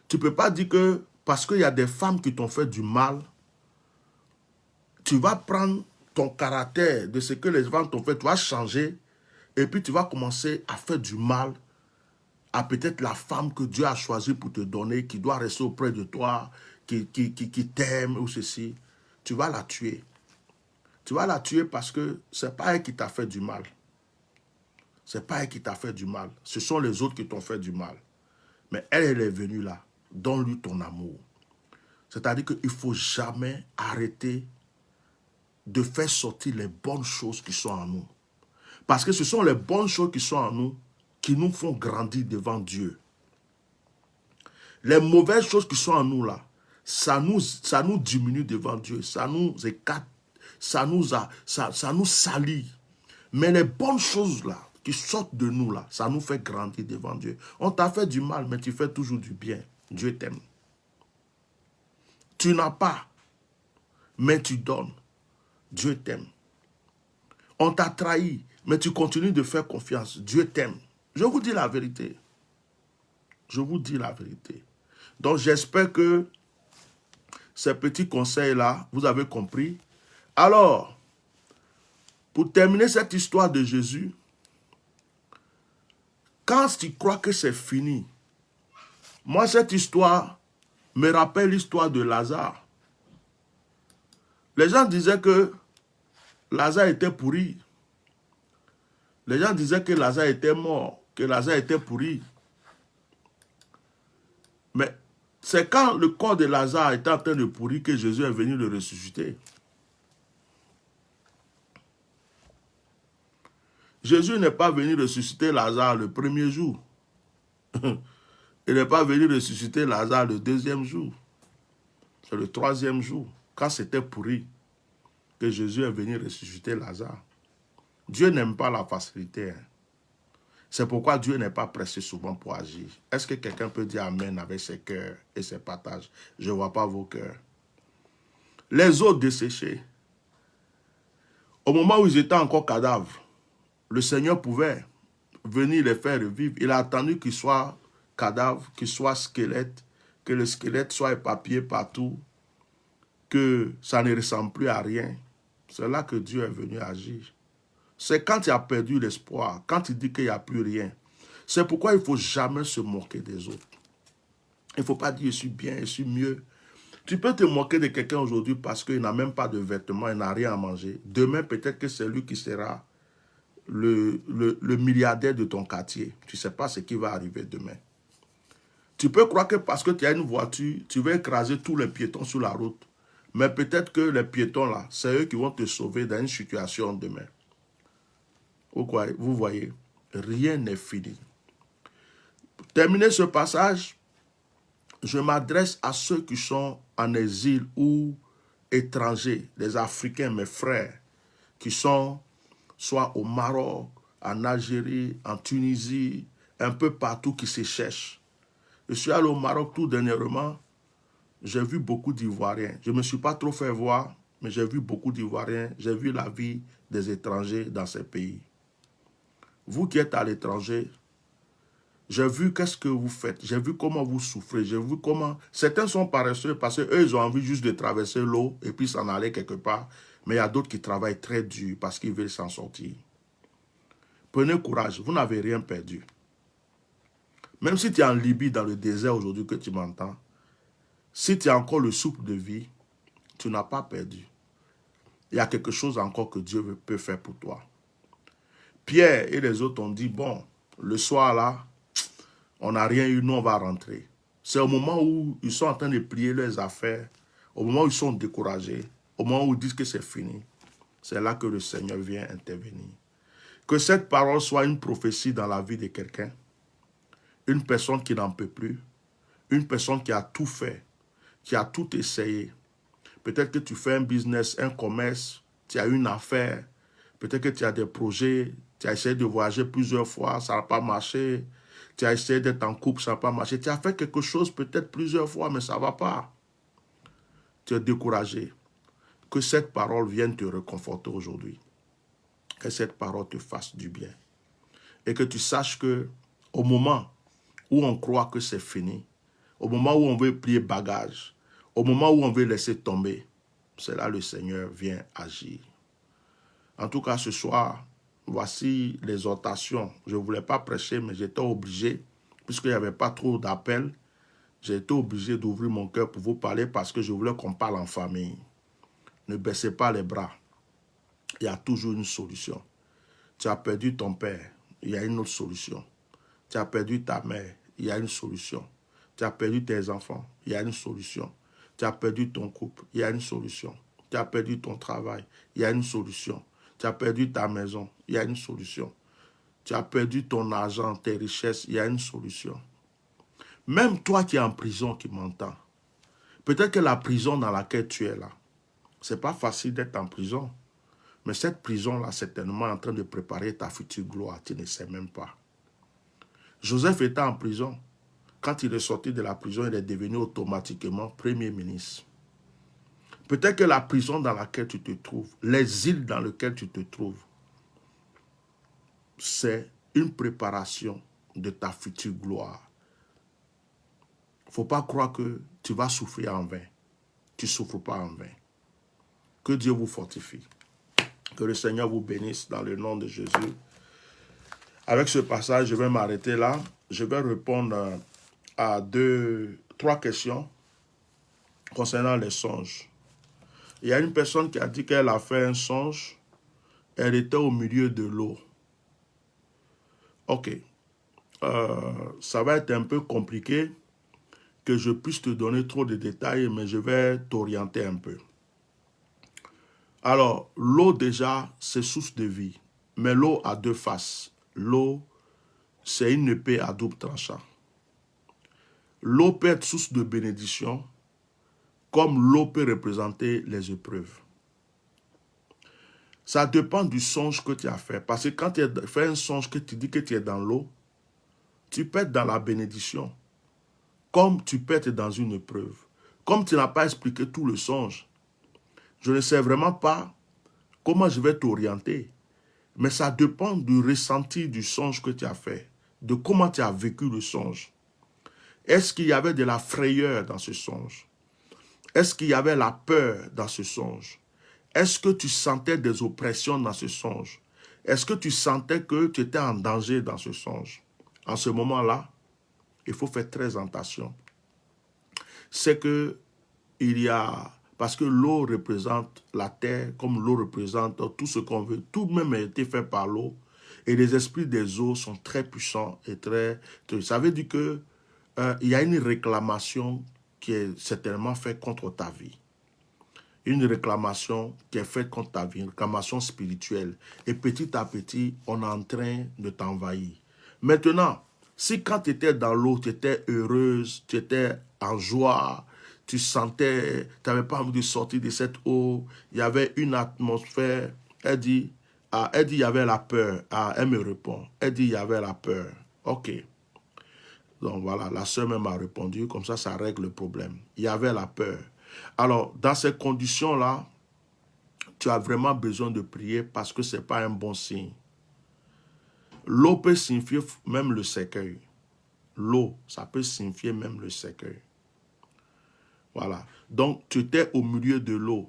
[SPEAKER 1] tu ne peux pas dire que parce qu'il y a des femmes qui t'ont fait du mal, tu vas prendre ton caractère de ce que les femmes t'ont fait, tu vas changer et puis tu vas commencer à faire du mal à peut-être la femme que Dieu a choisie pour te donner, qui doit rester auprès de toi, qui t'aime ou ceci. Tu vas la tuer. Tu vas la tuer parce que ce n'est pas elle qui t'a fait du mal. Ce n'est pas elle qui t'a fait du mal. Ce sont les autres qui t'ont fait du mal. Mais elle est venue là. Donne-lui ton amour. C'est-à-dire qu'il ne faut jamais arrêter de faire sortir les bonnes choses qui sont en nous. Parce que ce sont les bonnes choses qui sont en nous qui nous font grandir devant Dieu. Les mauvaises choses qui sont en nous là, ça nous diminue devant Dieu. Ça nous écarte. Ça nous salit. Mais les bonnes choses là, qui sortent de nous là, ça nous fait grandir devant Dieu. On t'a fait du mal, mais tu fais toujours du bien. Dieu t'aime. Tu n'as pas, mais tu donnes. Dieu t'aime. On t'a trahi, mais tu continues de faire confiance. Dieu t'aime. Je vous dis la vérité. Je vous dis la vérité. Donc j'espère que ces petits conseils-là, vous avez compris. Alors, pour terminer cette histoire de Jésus, quand tu crois que c'est fini, moi cette histoire me rappelle l'histoire de Lazare. Les gens disaient que Lazare était pourri. Les gens disaient que Lazare était mort, que Lazare était pourri. Mais c'est quand le corps de Lazare était en train de pourrir que Jésus est venu le ressusciter. Jésus n'est pas venu ressusciter Lazare le premier jour. Il n'est pas venu ressusciter Lazare le deuxième jour. C'est le troisième jour, quand c'était pourri, que Jésus est venu ressusciter Lazare. Dieu n'aime pas la facilité. Hein. C'est pourquoi Dieu n'est pas pressé souvent pour agir. Est-ce que quelqu'un peut dire Amen avec ses cœurs et ses partages? Je ne vois pas vos cœurs. Les eaux desséchées. Au moment où ils étaient encore cadavres, le Seigneur pouvait venir les faire revivre. Il a attendu qu'ils soient cadavres, qu'ils soient squelettes, que le squelette soit éparpillé partout, que ça ne ressemble plus à rien. C'est là que Dieu est venu agir. C'est quand tu as perdu l'espoir, quand tu dis qu'il n'y a plus rien. C'est pourquoi il ne faut jamais se moquer des autres. Il ne faut pas dire je suis bien, je suis mieux. Tu peux te moquer de quelqu'un aujourd'hui parce qu'il n'a même pas de vêtements, il n'a rien à manger. Demain, peut-être que c'est lui qui sera le milliardaire de ton quartier. Tu ne sais pas ce qui va arriver demain. Tu peux croire que parce que tu as une voiture, tu vas écraser tous les piétons sur la route. Mais peut-être que les piétons là, c'est eux qui vont te sauver dans une situation demain. Vous voyez, rien n'est fini. Pour terminer ce passage, je m'adresse à ceux qui sont en exil ou étrangers, les Africains, mes frères, qui sont soit au Maroc, en Algérie, en Tunisie, un peu partout qui se cherchent. Je suis allé au Maroc tout dernièrement, j'ai vu beaucoup d'Ivoiriens. Je ne me suis pas trop fait voir, mais j'ai vu beaucoup d'Ivoiriens, j'ai vu la vie des étrangers dans ces pays. Vous qui êtes à l'étranger, j'ai vu qu'est-ce que vous faites, j'ai vu comment vous souffrez, j'ai vu comment... Certains sont paresseux parce qu'eux, ils ont envie juste de traverser l'eau et puis s'en aller quelque part. Mais il y a d'autres qui travaillent très dur parce qu'ils veulent s'en sortir. Prenez courage, vous n'avez rien perdu. Même si tu es en Libye, dans le désert aujourd'hui que tu m'entends, si tu as encore le souffle de vie, tu n'as pas perdu. Il y a quelque chose encore que Dieu peut faire pour toi. Pierre et les autres ont dit, bon, le soir là, on n'a rien eu, nous on va rentrer. C'est au moment où ils sont en train de plier leurs affaires, au moment où ils sont découragés, au moment où ils disent que c'est fini, c'est là que le Seigneur vient intervenir. Que cette parole soit une prophétie dans la vie de quelqu'un, une personne qui n'en peut plus, une personne qui a tout fait, qui a tout essayé. Peut-être que tu fais un business, un commerce, tu as une affaire, peut-être que tu as des projets, tu as essayé de voyager plusieurs fois, ça n'a pas marché, tu as essayé d'être en couple, ça n'a pas marché, tu as fait quelque chose peut-être plusieurs fois, mais ça ne va pas. Tu es découragé. Que cette parole vienne te réconforter aujourd'hui. Que cette parole te fasse du bien. Et que tu saches que au moment où on croit que c'est fini, au moment où on veut plier bagage, au moment où on veut laisser tomber, c'est là que le Seigneur vient agir. En tout cas, ce soir, voici l'exhortation. Je ne voulais pas prêcher, mais j'étais obligé, puisqu'il n'y avait pas trop d'appels, j'ai été obligé d'ouvrir mon cœur pour vous parler parce que je voulais qu'on parle en famille. Ne baissez pas les bras. Il y a toujours une solution. Tu as perdu ton père, il y a une autre solution. Tu as perdu ta mère, il y a une solution. Tu as perdu tes enfants, il y a une solution. Tu as perdu ton couple, il y a une solution. Tu as perdu ton travail, il y a une solution. Tu as perdu ta maison, il y a une solution. Tu as perdu ton argent, tes richesses, il y a une solution. Même toi qui es en prison, qui m'entends, peut-être que la prison dans laquelle tu es là, ce n'est pas facile d'être en prison. Mais cette prison-là, certainement en train de préparer ta future gloire, tu ne sais même pas. Joseph était en prison. Quand il est sorti de la prison, il est devenu automatiquement Premier ministre. Peut-être que la prison dans laquelle tu te trouves, l'exil dans lequel tu te trouves, c'est une préparation de ta future gloire. Il ne faut pas croire que tu vas souffrir en vain. Tu ne souffres pas en vain. Que Dieu vous fortifie. Que le Seigneur vous bénisse dans le nom de Jésus. Avec ce passage, je vais m'arrêter là. Je vais répondre à 3 questions concernant les songes. Il y a une personne qui a dit qu'elle a fait un songe. Elle était au milieu de l'eau. Ok. Ça va être un peu compliqué que je puisse te donner trop de détails, mais je vais t'orienter un peu. Alors, l'eau déjà, c'est source de vie. Mais l'eau a 2 faces. L'eau, c'est une épée à double tranchant. L'eau peut être source de bénédiction, comme l'eau peut représenter les épreuves. Ça dépend du songe que tu as fait. Parce que quand tu as fait un songe que tu dis que tu es dans l'eau, tu peux être dans la bénédiction, comme tu peux être dans une épreuve. Comme tu n'as pas expliqué tout le songe, je ne sais vraiment pas comment je vais t'orienter. Mais ça dépend du ressenti du songe que tu as fait, de comment tu as vécu le songe. Est-ce qu'il y avait de la frayeur dans ce songe? Est-ce qu'il y avait la peur dans ce songe? Est-ce que tu sentais des oppressions dans ce songe? Est-ce que tu sentais que tu étais en danger dans ce songe? En ce moment-là, il faut faire très attention. C'est que il y a... Parce que l'eau représente la terre, comme l'eau représente tout ce qu'on veut. Tout même a été fait par l'eau. Et les esprits des eaux sont très puissants et très... Ça veut dire que il y a une réclamation qui est certainement faite contre ta vie. une réclamation qui est faite contre ta vie, une réclamation spirituelle. Et petit à petit, on est en train de t'envahir. Maintenant, si quand tu étais dans l'eau, tu étais heureuse, tu étais en joie, tu sentais, tu n'avais pas envie de sortir de cette eau, il y avait une atmosphère, elle dit, il y avait la peur. Ah, elle me répond, elle dit, il y avait la peur. Ok. Donc voilà, la sœur même a répondu, comme ça règle le problème. Il y avait la peur. Alors, dans ces conditions-là, tu as vraiment besoin de prier parce que ce n'est pas un bon signe. L'eau peut signifier même le cercueil. L'eau, ça peut signifier même le cercueil. Voilà. Donc, tu étais au milieu de l'eau.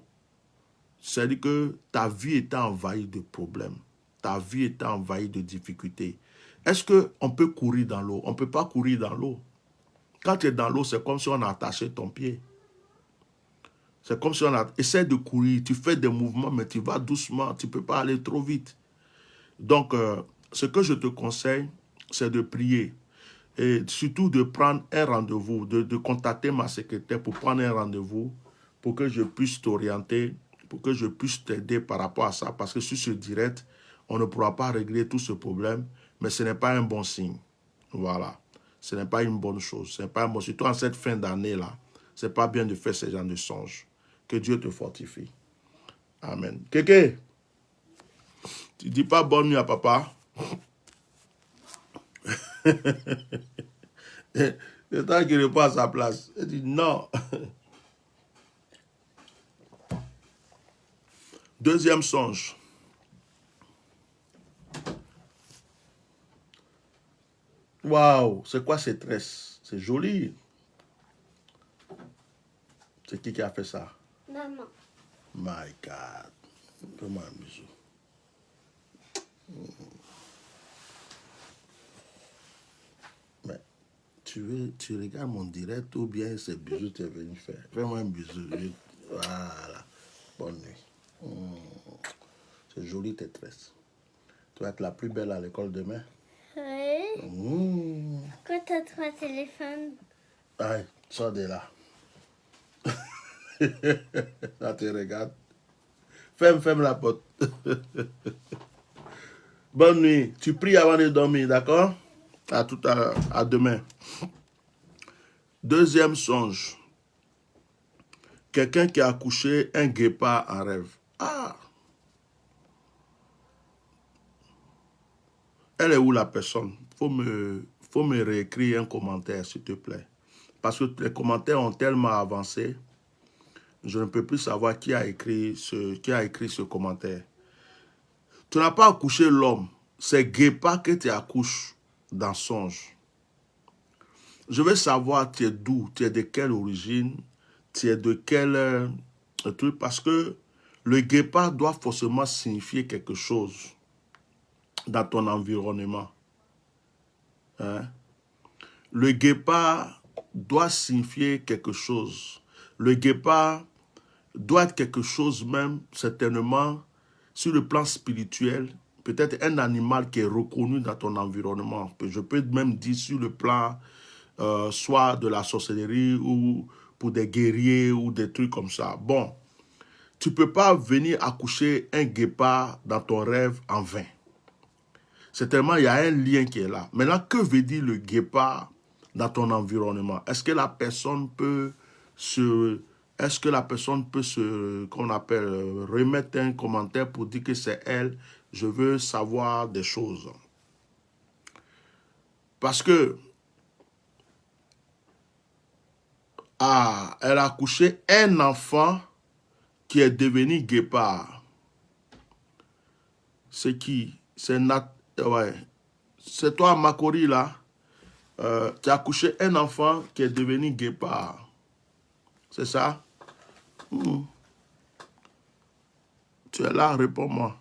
[SPEAKER 1] C'est-à-dire que ta vie était envahie de problèmes. Ta vie était envahie de difficultés. Est-ce qu'on peut courir dans l'eau? On ne peut pas courir dans l'eau. Quand tu es dans l'eau, c'est comme si on a attaché ton pied. C'est comme si on essaie de courir. Tu fais des mouvements, mais tu vas doucement. Tu ne peux pas aller trop vite. Donc, ce que je te conseille, c'est de prier. Et surtout de prendre un rendez-vous, de contacter ma secrétaire pour prendre un rendez-vous, pour que je puisse t'orienter, pour que je puisse t'aider par rapport à ça. Parce que sur ce direct, on ne pourra pas régler tout ce problème, mais ce n'est pas un bon signe. Voilà. Ce n'est pas une bonne chose. Ce n'est pas un bon, surtout en cette fin d'année-là. Ce n'est pas bien de faire ce genre de songes. Que Dieu te fortifie. Amen. Kéké, tu dis pas bonne nuit à papa? C'est toi qui réponds à sa place. Il dit non. Deuxième songe. Waouh, c'est quoi ces tresses? C'est joli. C'est qui a fait ça?
[SPEAKER 2] Maman.
[SPEAKER 1] My God. Fais-moi un bisou. Mais tu regardes mon direct ou bien ces bisous que tu es venu faire? Fais-moi un bisou. Voilà. Bonne nuit. C'est joli tes tresses. Tu vas être la plus belle à l'école demain.
[SPEAKER 2] Oui. Pourquoi tu as 3 téléphones?
[SPEAKER 1] Aïe, sors de là. Ça te regarde. Ferme la porte. Bonne nuit. Tu pries avant de dormir, d'accord? À tout à l'heure. À demain. Deuxième songe. Quelqu'un qui a accouché un guépard en rêve. Ah! Elle est où la personne? Faut me réécrire un commentaire, s'il te plaît. Parce que les commentaires ont tellement avancé, je ne peux plus savoir qui a écrit ce commentaire. Tu n'as pas accouché l'homme. C'est guépard que tu accouches dans songe. Je veux savoir tu es d'où, tu es de quelle origine, tu es de quel truc, parce que le guépard doit forcément signifier quelque chose dans ton environnement. Hein? Le guépard doit signifier quelque chose. Le guépard doit être quelque chose même, certainement, sur le plan spirituel, peut-être un animal qui est reconnu dans ton environnement. Je peux même dire sur le plan soit de la sorcellerie ou pour des guerriers ou des trucs comme ça. Bon, tu ne peux pas venir accoucher un guépard dans ton rêve en vain. Certainement, il y a un lien qui est là. Maintenant, que veut dire le guépard dans ton environnement? Est-ce que la personne peut qu'on appelle, remettre un commentaire pour dire que c'est elle? Je veux savoir des choses. Parce que, elle a accouché un enfant qui est devenu guépard. C'est qui? C'est ouais. C'est toi, Makori, là. Tu as accouché un enfant qui est devenu guépard. C'est ça? Tu es là, réponds-moi.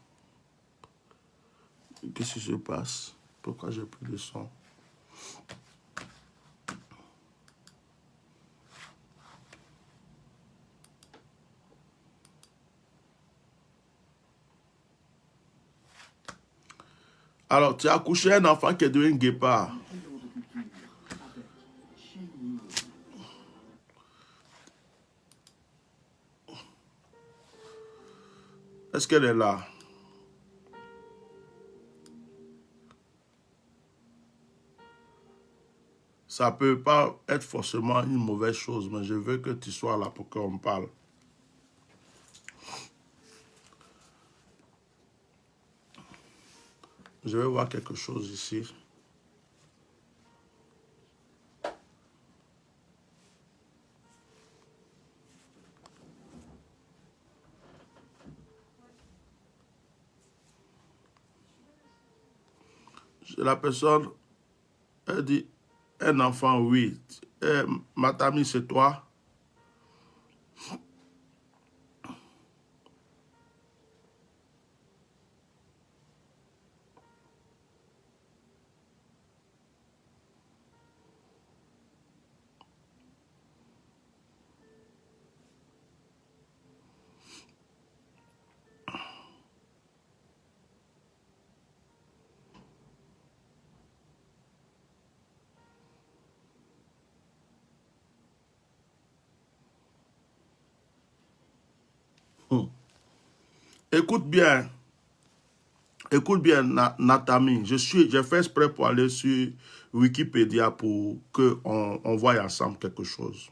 [SPEAKER 1] Qu'est-ce qui se passe? Pourquoi j'ai plus de son? Alors, tu as accouché un enfant qui est devenu guépard. Est-ce qu'elle est là? Ça ne peut pas être forcément une mauvaise chose, mais je veux que tu sois là pour qu'on parle. Je vais voir quelque chose ici. La personne, elle dit, un enfant, oui. Matami, c'est toi? Écoute bien. Écoute bien, Natami, j'ai fait exprès pour aller sur Wikipédia pour qu'on voie ensemble quelque chose.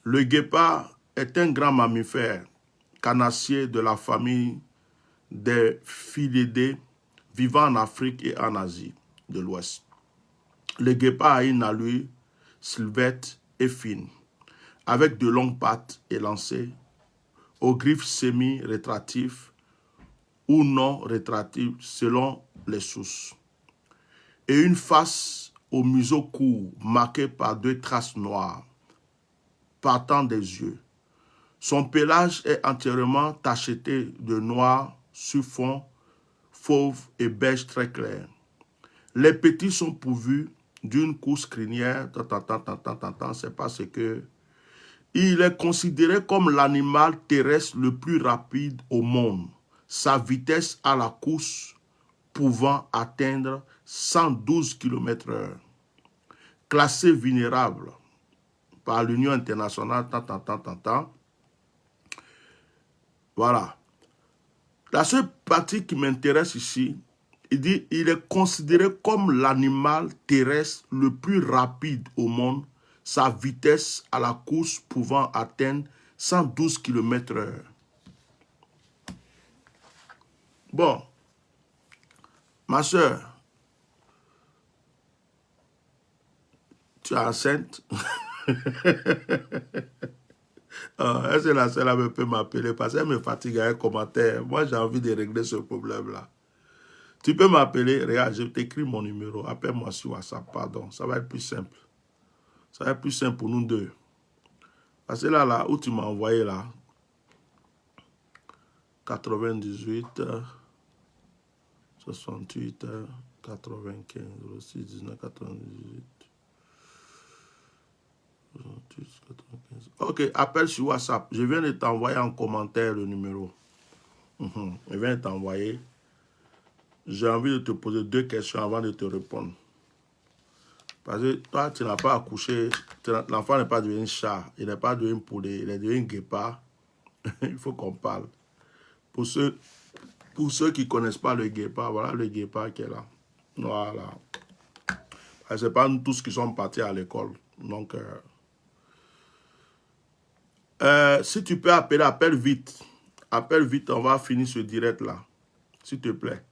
[SPEAKER 1] Le guépard est un grand mammifère carnassier de la famille des félidés vivant en Afrique et en Asie de l'Ouest. Le guépard a une allure sylvette et fine, avec de longues pattes élancées, aux griffes semi-rétractives ou non rétractives selon les sources, et une face au museau court marquée par 2 traces noires partant des yeux. Son pelage est entièrement tacheté de noir sur fond fauve et beige très clair. Les petits sont pourvus d'une couche crinière, c'est parce que il est considéré comme l'animal terrestre le plus rapide au monde. Sa vitesse à la course pouvant atteindre 112 km/h. Classé vulnérable par l'Union internationale, Voilà. La seule partie qui m'intéresse ici, il dit il est considéré comme l'animal terrestre le plus rapide au monde, sa vitesse à la course pouvant atteindre 112 km/h. Bon, ma soeur, tu es enceinte? Est-ce que la seule peut m'appeler parce qu'elle me fatigue à un commentaire. Moi, j'ai envie de régler ce problème-là. Tu peux m'appeler, regarde, je t'écris mon numéro. Appelle-moi sur WhatsApp, pardon. Ça va être plus simple. Ça va être plus simple pour nous deux. Parce que là, où tu m'as envoyé là, 98, 68, 95, 06, 19, 98, 68, 95. Ok, appelle sur WhatsApp. Je viens de t'envoyer en commentaire le numéro. Je viens de t'envoyer. J'ai envie de te poser 2 questions avant de te répondre. Parce que toi, tu n'as pas accouché. L'enfant n'est pas devenu chat. Il n'est pas devenu poulet. Il est devenu guépard. Il faut qu'on parle. Pour ceux qui ne connaissent pas le guépard, voilà le guépard qui est là. Voilà. Ce n'est pas nous tous qui sommes partis à l'école. Donc, si tu peux appeler, appelle vite. Appelle vite, on va finir ce direct là. S'il te plaît.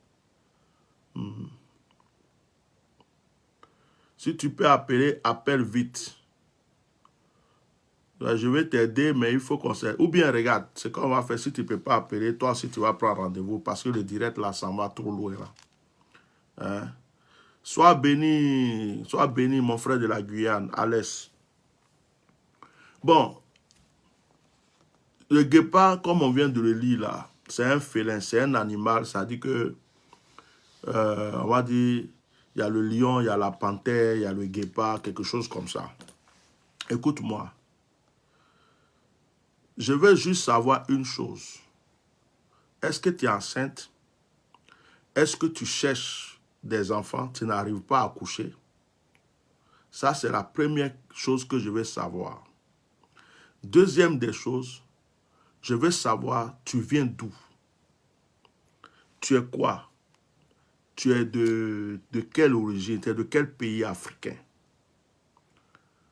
[SPEAKER 1] Si tu peux appeler, appelle vite. Je vais t'aider, mais il faut qu'on se... Ou bien, regarde, ce qu'on va faire, si tu ne peux pas appeler, toi aussi, tu vas prendre rendez-vous, parce que le direct, là, ça va trop loin, là. Hein? Sois béni, mon frère de la Guyane, Alès. Bon, le guépard, comme on vient de le lire, là, c'est un félin, c'est un animal, ça dit que, on va dire, il y a le lion, il y a la panthère, il y a le guépard, quelque chose comme ça. Écoute-moi. Je veux juste savoir une chose. Est-ce que tu es enceinte? Est-ce que tu cherches des enfants? Tu n'arrives pas à accoucher? Ça, c'est la première chose que je veux savoir. Deuxième des choses, je veux savoir, tu viens d'où? tu es quoi? Tu es de quelle origine? Tu es de quel pays africain?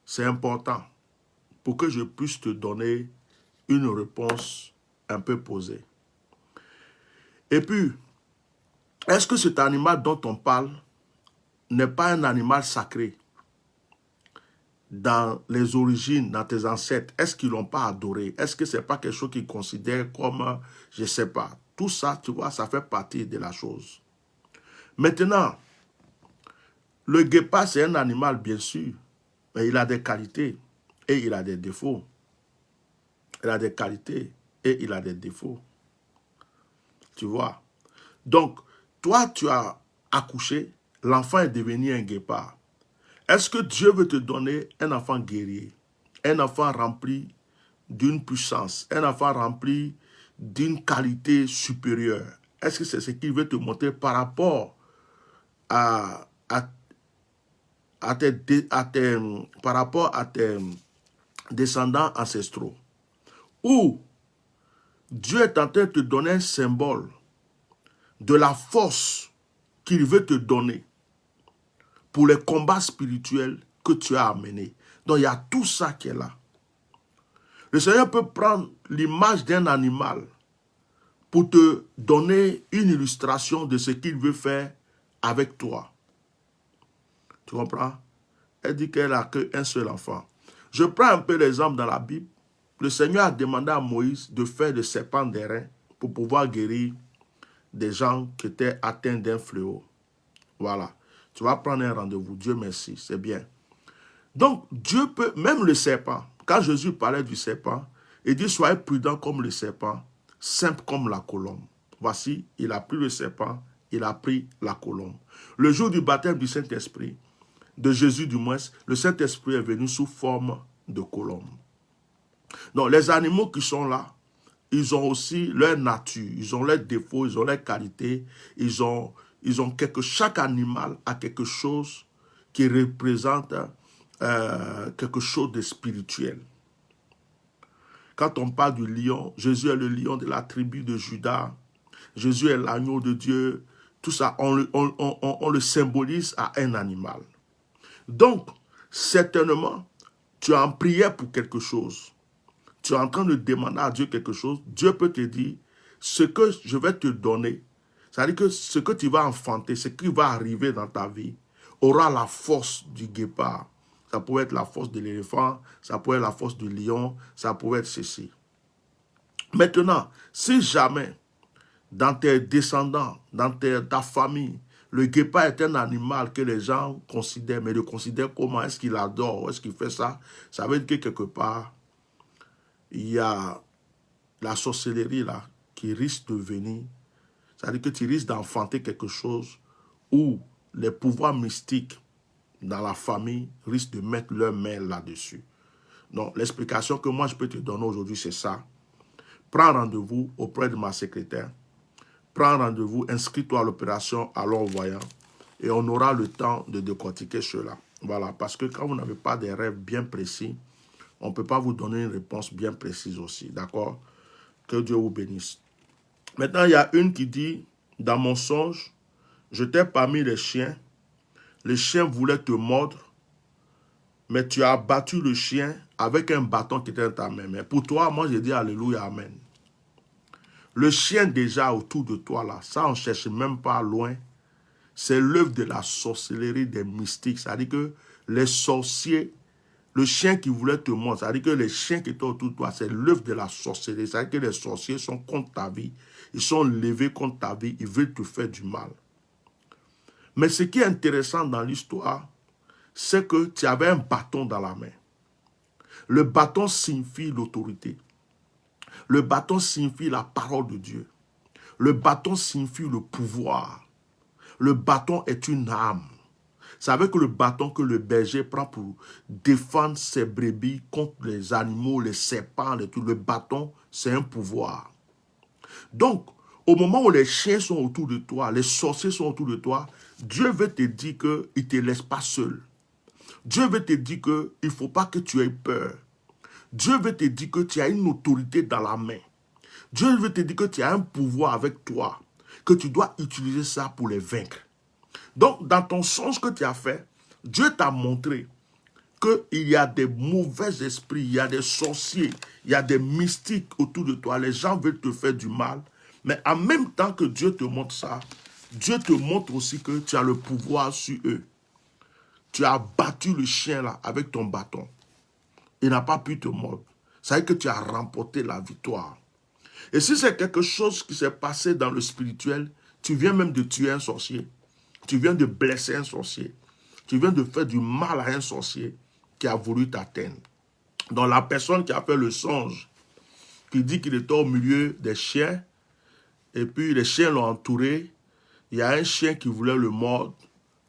[SPEAKER 1] C'est important pour que je puisse te donner une réponse un peu posée. Et puis, est-ce que cet animal dont on parle n'est pas un animal sacré dans les origines, dans tes ancêtres? Est-ce qu'ils ne l'ont pas adoré? Est-ce que ce n'est pas quelque chose qu'ils considèrent comme, je ne sais pas. Tout ça, tu vois, ça fait partie de la chose. Maintenant, le guépard, c'est un animal, bien sûr, mais il a des qualités et il a des défauts. Il a des qualités et il a des défauts. Tu vois? Donc, toi, tu as accouché, l'enfant est devenu un guépard. Est-ce que Dieu veut te donner un enfant guerrier, un enfant rempli d'une puissance, un enfant rempli d'une qualité supérieure? Est-ce que c'est ce qu'il veut te montrer par rapport par rapport à tes descendants ancestraux? Ou Dieu est en train de te donner un symbole de la force qu'il veut te donner pour les combats spirituels que tu as amenés. Donc, il y a tout ça qui est là. Le Seigneur peut prendre l'image d'un animal pour te donner une illustration de ce qu'il veut faire avec toi. Tu comprends? Elle dit qu'elle n'a qu'un seul enfant. Je prends un peu l'exemple dans la Bible. Le Seigneur a demandé à Moïse de faire des serpents d'airain pour pouvoir guérir des gens qui étaient atteints d'un fléau. Voilà. Tu vas prendre un rendez-vous. Dieu merci, c'est bien. Donc, Dieu peut, même le serpent, quand Jésus parlait du serpent, il dit, soyez prudents comme le serpent, simple comme la colombe. Voici, il a pris le serpent, il a pris la colombe. Le jour du baptême du Saint-Esprit, de Jésus du moins, le Saint-Esprit est venu sous forme de colombe. Donc, les animaux qui sont là, ils ont aussi leur nature, ils ont leurs défauts, ils ont leurs qualités, chaque animal a quelque chose qui représente quelque chose de spirituel. Quand on parle du lion, Jésus est le lion de la tribu de Juda, Jésus est l'agneau de Dieu, tout ça, on le symbolise à un animal. Donc, certainement, tu es en prière pour quelque chose. Tu es en train de demander à Dieu quelque chose. Dieu peut te dire, ce que je vais te donner, c'est-à-dire que ce que tu vas enfanter, ce qui va arriver dans ta vie, aura la force du guépard. Ça pourrait être la force de l'éléphant, ça pourrait être la force du lion, ça pourrait être ceci. Maintenant, si jamais, dans tes descendants, dans ta famille, le guépard est un animal que les gens considèrent, mais le considèrent comment? Est-ce qu'il adore? Est-ce qu'il fait ça? Ça veut dire que quelque part, il y a la sorcellerie là qui risque de venir. C'est-à-dire que tu risques d'enfanter quelque chose où les pouvoirs mystiques dans la famille risquent de mettre leur main là-dessus. Donc, l'explication que moi je peux te donner aujourd'hui, c'est ça. Prends rendez-vous auprès de ma secrétaire. Prends rendez-vous, inscris-toi à l'opération Allons Voyant et on aura le temps de décortiquer cela. Voilà, parce que quand vous n'avez pas des rêves bien précis, on ne peut pas vous donner une réponse bien précise aussi. D'accord? Que Dieu vous bénisse. Maintenant, il y a une qui dit, dans mon songe, j'étais parmi les chiens voulait te mordre, mais tu as battu le chien avec un bâton qui était dans ta main. Mais pour toi, moi, j'ai dit Alléluia, Amen. Le chien déjà autour de toi, là, ça, on ne cherche même pas loin. C'est l'œuvre de la sorcellerie des mystiques. C'est-à-dire que les sorciers, le chien qui voulait te mordre, c'est-à-dire que les chiens qui étaient autour de toi, c'est l'œuvre de la sorcellerie. C'est-à-dire que les sorciers sont contre ta vie. Ils sont levés contre ta vie. Ils veulent te faire du mal. Mais ce qui est intéressant dans l'histoire, c'est que tu avais un bâton dans la main. Le bâton signifie l'autorité. Le bâton signifie la parole de Dieu. Le bâton signifie le pouvoir. Le bâton est une arme. Vous savez que le bâton que le berger prend pour défendre ses brebis contre les animaux, les serpents, le bâton, c'est un pouvoir. Donc, au moment où les chiens sont autour de toi, les sorciers sont autour de toi, Dieu veut te dire qu'il ne te laisse pas seul. Dieu veut te dire qu'il ne faut pas que tu aies peur. Dieu veut te dire que tu as une autorité dans la main. Dieu veut te dire que tu as un pouvoir avec toi. que tu dois utiliser ça pour les vaincre. Donc, dans ton songe que tu as fait, Dieu t'a montré qu'il y a des mauvais esprits, il y a des sorciers, il y a des mystiques autour de toi. Les gens veulent te faire du mal. Mais en même temps que Dieu te montre ça, Dieu te montre aussi que tu as le pouvoir sur eux. Tu as battu le chien là avec ton bâton. Il n'a pas pu te mordre. Ça veut dire que tu as remporté la victoire. Et si c'est quelque chose qui s'est passé dans le spirituel, tu viens même de tuer un sorcier. Tu viens de blesser un sorcier. Tu viens de faire du mal à un sorcier qui a voulu t'atteindre. Donc la personne qui a fait le songe, qui dit qu'il était au milieu des chiens, et puis les chiens l'ont entouré, il y a un chien qui voulait le mordre,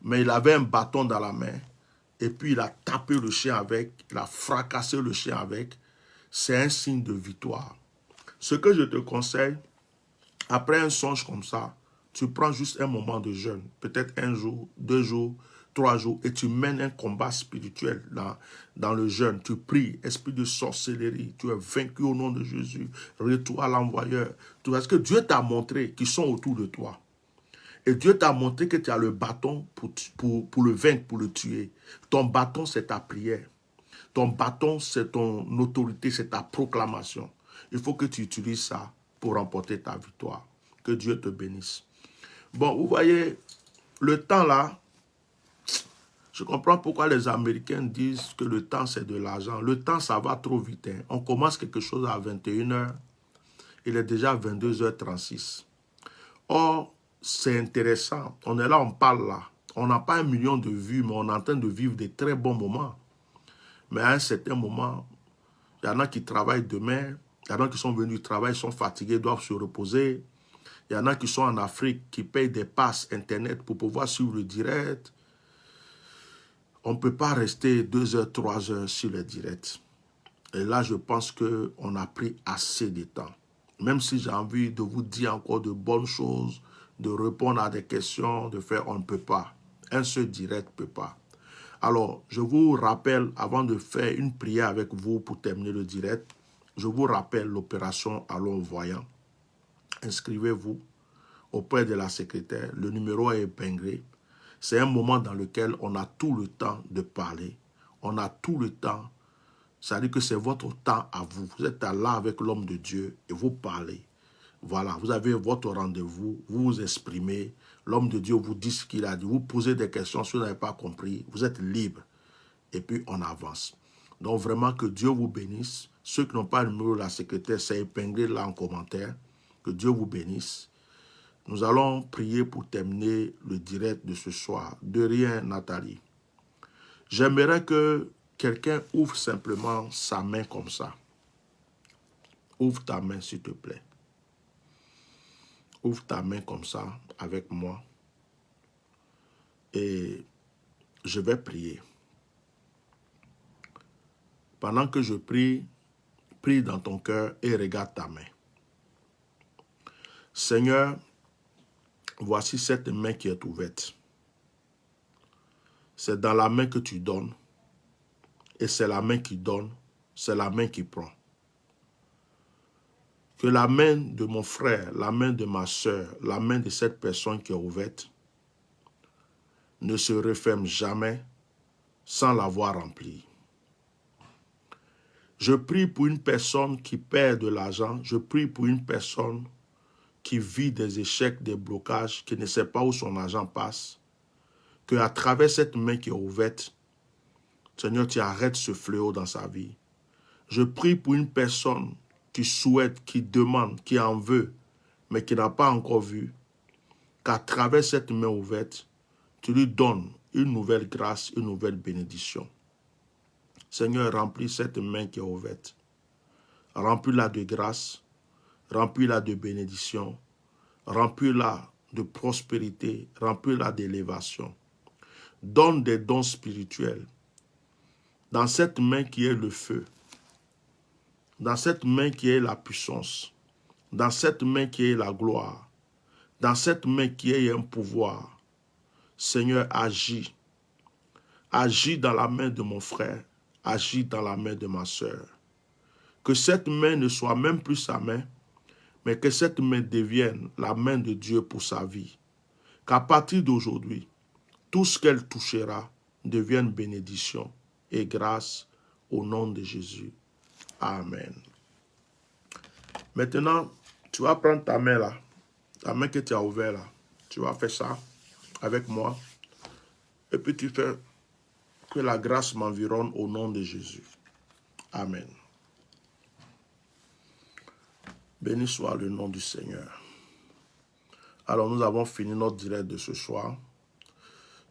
[SPEAKER 1] mais il avait un bâton dans la main, et puis il a tapé le chien avec, il a fracassé le chien avec. C'est un signe de victoire. Ce que je te conseille, après un songe comme ça, tu prends juste un moment de jeûne, peut-être 1 jour, 2 jours, 3 jours, et tu mènes un combat spirituel dans le jeûne. Tu pries, esprit de sorcellerie, tu es vaincu au nom de Jésus, retour à l'envoyeur. Parce que Dieu t'a montré qu'ils sont autour de toi. Et Dieu t'a montré que tu as le bâton pour le vaincre, pour le tuer. Ton bâton, c'est ta prière. Ton bâton, c'est ton autorité, c'est ta proclamation. Il faut que tu utilises ça pour remporter ta victoire. Que Dieu te bénisse. Bon, vous voyez, le temps là, je comprends pourquoi les Américains disent que le temps c'est de l'argent. Le temps, ça va trop vite. Hein. On commence quelque chose à 21h, il est déjà 22h36. Or, c'est intéressant. On est là, on parle là. On n'a pas 1 million de vues, mais on est en train de vivre des très bons moments. Mais à un certain moment, il y en a qui travaillent demain, il y en a qui sont venus du travail, sont fatigués, doivent se reposer. Il y en a qui sont en Afrique, qui payent des passes Internet pour pouvoir suivre le direct. On ne peut pas rester 2 heures, 3 heures sur le direct. Et là, je pense qu'on a pris assez de temps. Même si j'ai envie de vous dire encore de bonnes choses, de répondre à des questions, de faire, on ne peut pas. Un seul direct ne peut pas. Alors, je vous rappelle, avant de faire une prière avec vous pour terminer le direct, je vous rappelle l'opération Allons Voyant. Inscrivez-vous auprès de la secrétaire. Le numéro est épinglé. C'est un moment dans lequel on a tout le temps de parler. On a tout le temps. C'est-à-dire que c'est votre temps à vous. Vous êtes là avec l'homme de Dieu et vous parlez. Voilà, vous avez votre rendez-vous, vous vous exprimez. L'homme de Dieu vous dit ce qu'il a dit. Vous posez des questions si vous n'avez pas compris. Vous êtes libre. Et puis on avance. Donc vraiment que Dieu vous bénisse. Ceux qui n'ont pas le numéro de la secrétaire, c'est épinglé là en commentaire. Que Dieu vous bénisse. Nous allons prier pour terminer le direct de ce soir. De rien, Nathalie. J'aimerais que quelqu'un ouvre simplement sa main comme ça. Ouvre ta main, s'il te plaît. Ouvre ta main comme ça avec moi. Et je vais prier. Pendant que je prie, prie dans ton cœur et regarde ta main. Seigneur, voici cette main qui est ouverte. C'est dans la main que tu donnes. Et c'est la main qui donne, c'est la main qui prend. Que la main de mon frère, la main de ma soeur, la main de cette personne qui est ouverte, ne se referme jamais sans l'avoir remplie. Je prie pour une personne qui perd de l'argent, je prie pour une personne qui vit des échecs, des blocages, qui ne sait pas où son argent passe, qu'à travers cette main qui est ouverte, Seigneur, tu arrêtes ce fléau dans sa vie. Je prie pour une personne qui souhaite, qui demande, qui en veut, mais qui n'a pas encore vu, qu'à travers cette main ouverte, tu lui donnes une nouvelle grâce, une nouvelle bénédiction. Seigneur, remplis cette main qui est ouverte. Remplis-la de grâce, remplis-la de bénédiction, remplis-la de prospérité, remplis-la d'élévation. Donne des dons spirituels. Dans cette main qui est le feu, dans cette main qui est la puissance, dans cette main qui est la gloire, dans cette main qui est un pouvoir, Seigneur, agis. Agis dans la main de mon frère, agis dans la main de ma soeur. Que cette main ne soit même plus sa main, mais que cette main devienne la main de Dieu pour sa vie. Qu'à partir d'aujourd'hui, tout ce qu'elle touchera devienne bénédiction et grâce au nom de Jésus. Amen. Maintenant, tu vas prendre ta main là, la main que tu as ouverte là. Tu vas faire ça avec moi. Et puis tu fais que la grâce m'environne au nom de Jésus. Amen. Béni soit le nom du Seigneur. Alors nous avons fini notre direct de ce soir.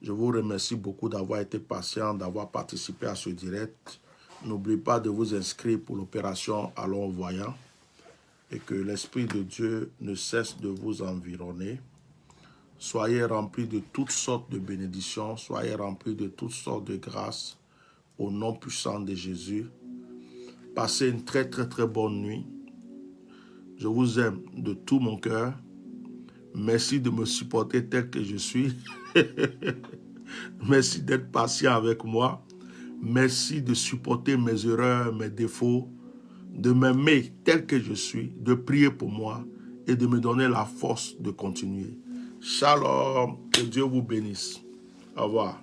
[SPEAKER 1] Je vous remercie beaucoup d'avoir été patient, d'avoir participé à ce direct. N'oubliez pas de vous inscrire pour l'opération Allons Voyant et que l'Esprit de Dieu ne cesse de vous environner. Soyez remplis de toutes sortes de bénédictions, soyez remplis de toutes sortes de grâces au nom puissant de Jésus. Passez une très bonne nuit. Je vous aime de tout mon cœur. Merci de me supporter tel que je suis. Merci d'être patient avec moi. Merci de supporter mes erreurs, mes défauts, de m'aimer tel que je suis, de prier pour moi et de me donner la force de continuer. Shalom, que Dieu vous bénisse. Au revoir.